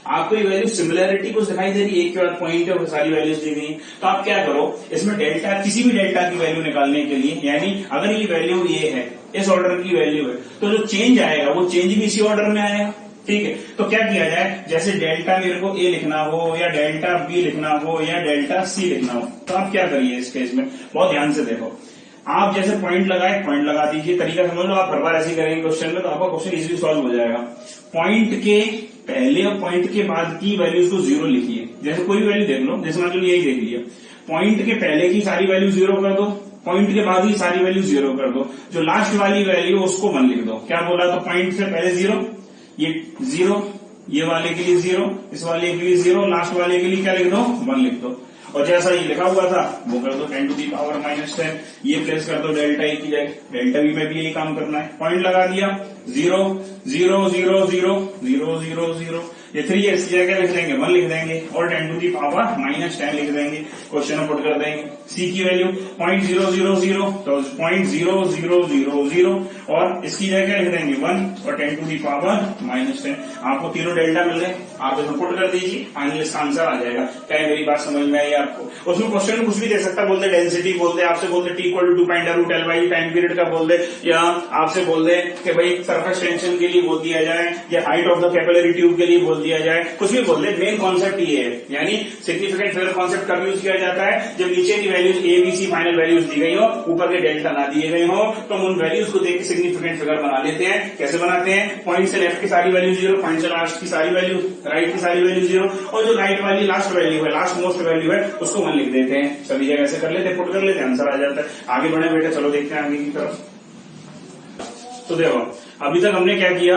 आपको ये वैल्यू सिमिलैरिटी कुछ दिखाई दे रही है, एक के बाद पॉइंट है, सारी वैल्यूज दी गई। तो आप क्या करो, इसमें डेल्टा, किसी भी डेल्टा की वैल्यू निकालने के लिए, यानी अगर ये वैल्यू ये है, इस ऑर्डर की वैल्यू है, तो जो चेंज आएगा वो चेंज भी इसी ऑर्डर में आएगा, ठीक है। तो क्या किया जाए, जैसे डेल्टा मेरे को ए लिखना हो, या डेल्टा बी लिखना हो, या डेल्टा सी लिखना हो, तो आप क्या करिए इस केस में, बहुत ध्यान से देखो। आप जैसे पॉइंट लगाए, पॉइंट लगा दीजिए, तरीका समझ लो, आप हर बार ऐसे करेंगे क्वेश्चन में, तो आपका क्वेश्चन इजीली सॉल्व हो जाएगा। पॉइंट के पहले और पॉइंट के बाद की वैल्यूज को जीरो लिखिए, जैसे कोई भी वैल्यू देख लो, जैसे मान लो यही देख लिया, पॉइंट के पहले की सारी वैल्यू जीरो कर दो, पॉइंट के बाद ही सारी वैल्यू जीरो कर दो, जो लास्ट वाली वैल्यू उसको 1 लिख दो। क्या बोला, तो पॉइंट से पहले 0, ये 0, ये वाले के लिए 0, इस वाले के लिए 0, लास्ट वाले के लिए क्या लिख दो, 1 लिख दो। और जैसा ये लिखा हुआ था वो कर दो 10 to the power -10, ये प्लेस कर दो डेल्टा ए की जगह, डेल्टा बी में भी यही काम करना है। पॉइंट लगा दिया, 0 0 0 0 0 0 0, ये 3 है, इसकी जगह लिख देंगे 1 लिख देंगे, और 10 to the power -10 लिख देंगे, क्वेश्चन में पुट कर देंगे। सी की वैल्यू 0.000, तो 0.0000, और इसकी जगह लिख देंगे 1, और 10 to the power -10। आपको तीनों डेल्टा मिल रहे, आप इसमें पुट कर दीजिए, फाइनल इसका आंसर आ जाएगा। क्या मेरी बात समझ में आई आपको? उसमें क्वेश्चन में कुछ भी दे सकता, बोलते डेंसिटी बोलते, आपसे बोलते T = 2.√L/, टाइम पीरियड का बोल दे, या आपसे बोल दे कि भाई सरफेस टेंशन के लिए बोल दिया जाए, या height of the capillary tube के लिए बोल दिया जाए, कुछ भी बोल दे, मेन कॉन्सेप्ट ये है। यानी सिग्निफिकेंट फिगर कॉन्सेप्ट कब यूज किया जाता है, जब नीचे की values A B C final values दी गई हो, ऊपर के डेल्टा ना दिए गए हो, तो हम उन वैल्यूज को देख के सिग्निफिकेंट फिगर बना लेते हैं। कैसे बनाते हैं, पॉइंट से लेफ्ट की सारी वैल्यू 0, पॉइंट से लास्ट की सारी वैल्यू, राइट की सारी वैल्यू 0, और जो राइट वाली लास्ट वैल्यू है, लास्ट मोस्ट वैल्यू है, उसको 1 लिख देते हैं। सभी जगह ऐसे कर लेते हैं, पुट कर लेते हैं, आंसर आ जाता है। आगे बढ़े बेटे, चलो देखते हैं आगे की तरफ। तो देखो अभी तक हमने क्या किया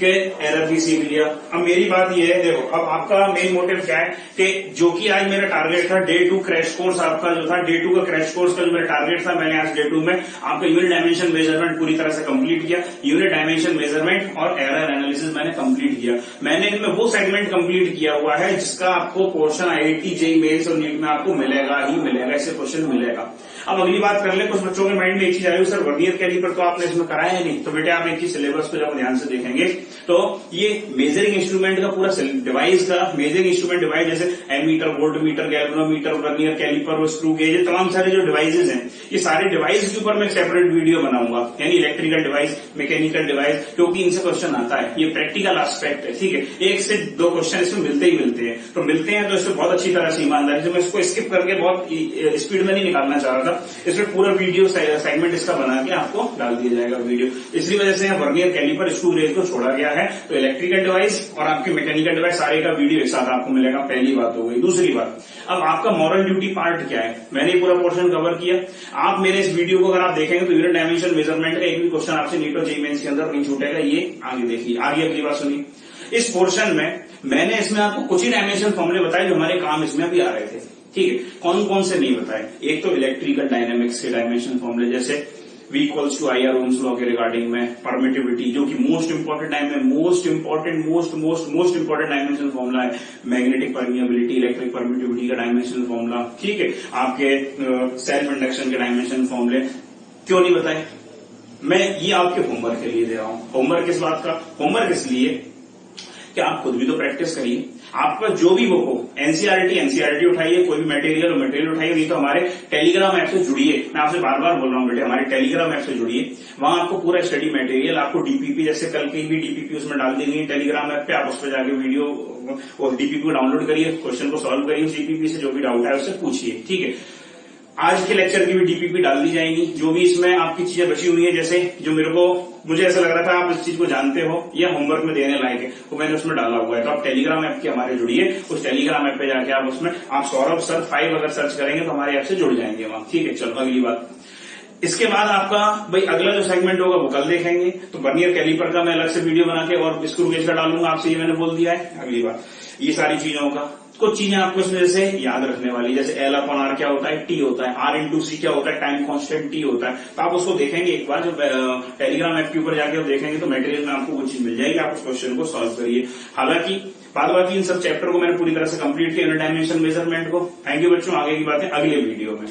कि एरर भी सीख लिया। अब मेरी बात ये है, देखो अब आपका मेन मोटिव क्या है कि जो कि आज मेरा टारगेट था डे 2 क्रैश कोर्स, आपका जो था डे 2 का क्रैश कोर्स का जो मेरा टारगेट था, मैंने आज डे 2 में आपका यूनिट डायमेंशन मेजरमेंट पूरी तरह से कंप्लीट किया। यूनिट डायमेंशन मेजरमेंट और एरर एनालिसिस मैंने कंप्लीट किया। मैंने इनमें वो सेगमेंट कंप्लीट किया हुआ है जिसका आपको पोर्शन IIT JEE मेंस और नीट में आपको मिलेगा ही मिलेगा, इससे क्वेश्चन मिलेगा। अब अगली बात कर ले, कुछ बच्चों के माइंड में एक चीज आई, सर वर्नियर कैलिपर तो आपने इसमें कराया है नहीं, तो बेटे आप एक चीज सिलेबस को जब ध्यान से देखेंगे तो ये मेजरिंग इंस्ट्रूमेंट का पूरा डिवाइस का मेजरिंग इंस्ट्रूमेंट डिवाइस, जैसे ammeter, voltmeter, galvanometer, vernier caliper, screw gauge, ये तमाम सारे जो डिवाइसेज हैं, ये सारे डिवाइस के ऊपर मैं सेपरेट वीडियो बनाऊंगा, यानी इलेक्ट्रिकल डिवाइस, मैकेनिकल डिवाइस, क्योंकि इनसे क्वेश्चन आता है, ये प्रैक्टिकल एस्पेक्ट है, ठीक है। 1 से 2 क्वेश्चन इसमें मिलते ही मिलते हैं, तो मिलते हैं तो इसमें बहुत अच्छी तरह से ईमानदारी से, मैं इसको स्किप करके बहुत स्पीड में नहीं निकालना चाह रहा था, इसमें पूरा वीडियो सेगमेंट इसका बना के आपको डाल दिया जाएगा वीडियो। इसी वजह से वर्नियर कैलिपर, स्क्रू गेज को छोड़ा गया है, तो इलेक्ट्रिकल डिवाइस और आपके मैकेनिकल डिवाइस सारे का वीडियो एक साथ आपको मिलेगा। पहली बात हो गई। दूसरी बात, अब आपका मॉरल ड्यूटी पार्ट क्या है, मैंने पूरा पोर्शन कवर किया। आप मेरे इस वीडियो को अगर आप देखेंगे तो यूनिट डायमेंशन मेजरमेंट का एक भी क्वेश्चन आपसे नीट और JEE मेंस के अंदर नहीं छूटेगा। ये आगे देखिए, आगे अगली बात सुनिए। इस पोर्शन में मैंने इसमें आपको कुछ ही डायमेंशन फॉर्मूले बताए जो हमारे काम इसमें भी आ रहे थे, ठीक है। कौन कौन से नहीं बताए, एक तो इलेक्ट्रिकल डायनेमिक्स के डायमेंशन फॉर्मूले, जैसे V equals to I R Ohm's law के रिगार्डिंग में परमिटिविटी, जो कि मोस्ट इंपॉर्टेंट टाइम में मोस्ट इंपॉर्टेंट डायमेंशन फॉर्मूला है, मैग्नेटिक परमिएबिलिटी, इलेक्ट्रिक परमिटिविटी का डायमेंशन फॉर्मूला, ठीक है, आपके सेल्फ इंडक्शन के डायमेंशन फॉर्मूले क्यों नहीं बताए? मैं ये आपके होमवर्क के लिए दे रहा हूं। होमवर्क किस बात का? होमवर्क इसलिए कि आप खुद भी तो प्रैक्टिस करिए, आपका जो भी बुक हो, एनसीईआरटी उठाइए, कोई भी मटेरियल उठाइए, नहीं तो हमारे टेलीग्राम ऐप से जुड़िए। मैं आपसे बार बार बोल रहा हूं बेटे, हमारे टेलीग्राम ऐप से जुड़िए, वहां आपको पूरा स्टडी मटेरियल, आपको डीपीपी, जैसे कल की भी डीपीपी उसमें डाल दी गई टेलीग्राम ऐप पे, आप उस पर जाके वीडियो और डीपीपी को डाउनलोड करिए, क्वेश्चन को सॉल्व करिए, डीपीपी से जो भी डाउट है उससे पूछिए, ठीक है। आज के लेक्चर की भी डीपीपी डाल दी जाएगी, जो भी इसमें आपकी चीजें बची हुई है, जैसे जो मुझे ऐसा लग रहा था आप इस चीज को जानते हो या होमवर्क में देने लायक है, तो मैंने उसमें डाला हुआ है। तो आप टेलीग्राम ऐप के हमारे जुड़िए, उस टेलीग्राम ऐप पे जाके आप उसमें आप सौरभ सर 5 अगर सर्च करेंगे तो हमारे ऐप से जुड़ जाएंगे वहां, ठीक है। चलो अगली बात, इसके बाद आपका भाई अगला जो सेगमेंट होगा वो कल देखेंगे, तो वर्नियर कैलिपर का मैं अलग से वीडियो बना के और स्क्रू गेज का डालूंगा, आपसे ये मैंने बोल दिया है। अगली बात, ये सारी चीजों का कुछ चीजें आपको इसमें से याद रखने वाली, जैसे एल अपॉन आर क्या होता है, टी होता है, आर इंटू सी क्या होता है, टाइम कांस्टेंट टी होता है। तो आप उसको देखेंगे एक बार, जब टेलीग्राम ऐप के ऊपर जाके आप देखेंगे तो मटेरियल में आपको वो चीज मिल जाएगी, आप उस क्वेश्चन को सॉल्व करिए। हालांकि बाद बाकी इन सब चैप्टर को मैंने पूरी तरह से कंप्लीट किया, डायमेंशन मेजरमेंट को। थैंक यू बच्चों, आगे की बातें अगले वीडियो में।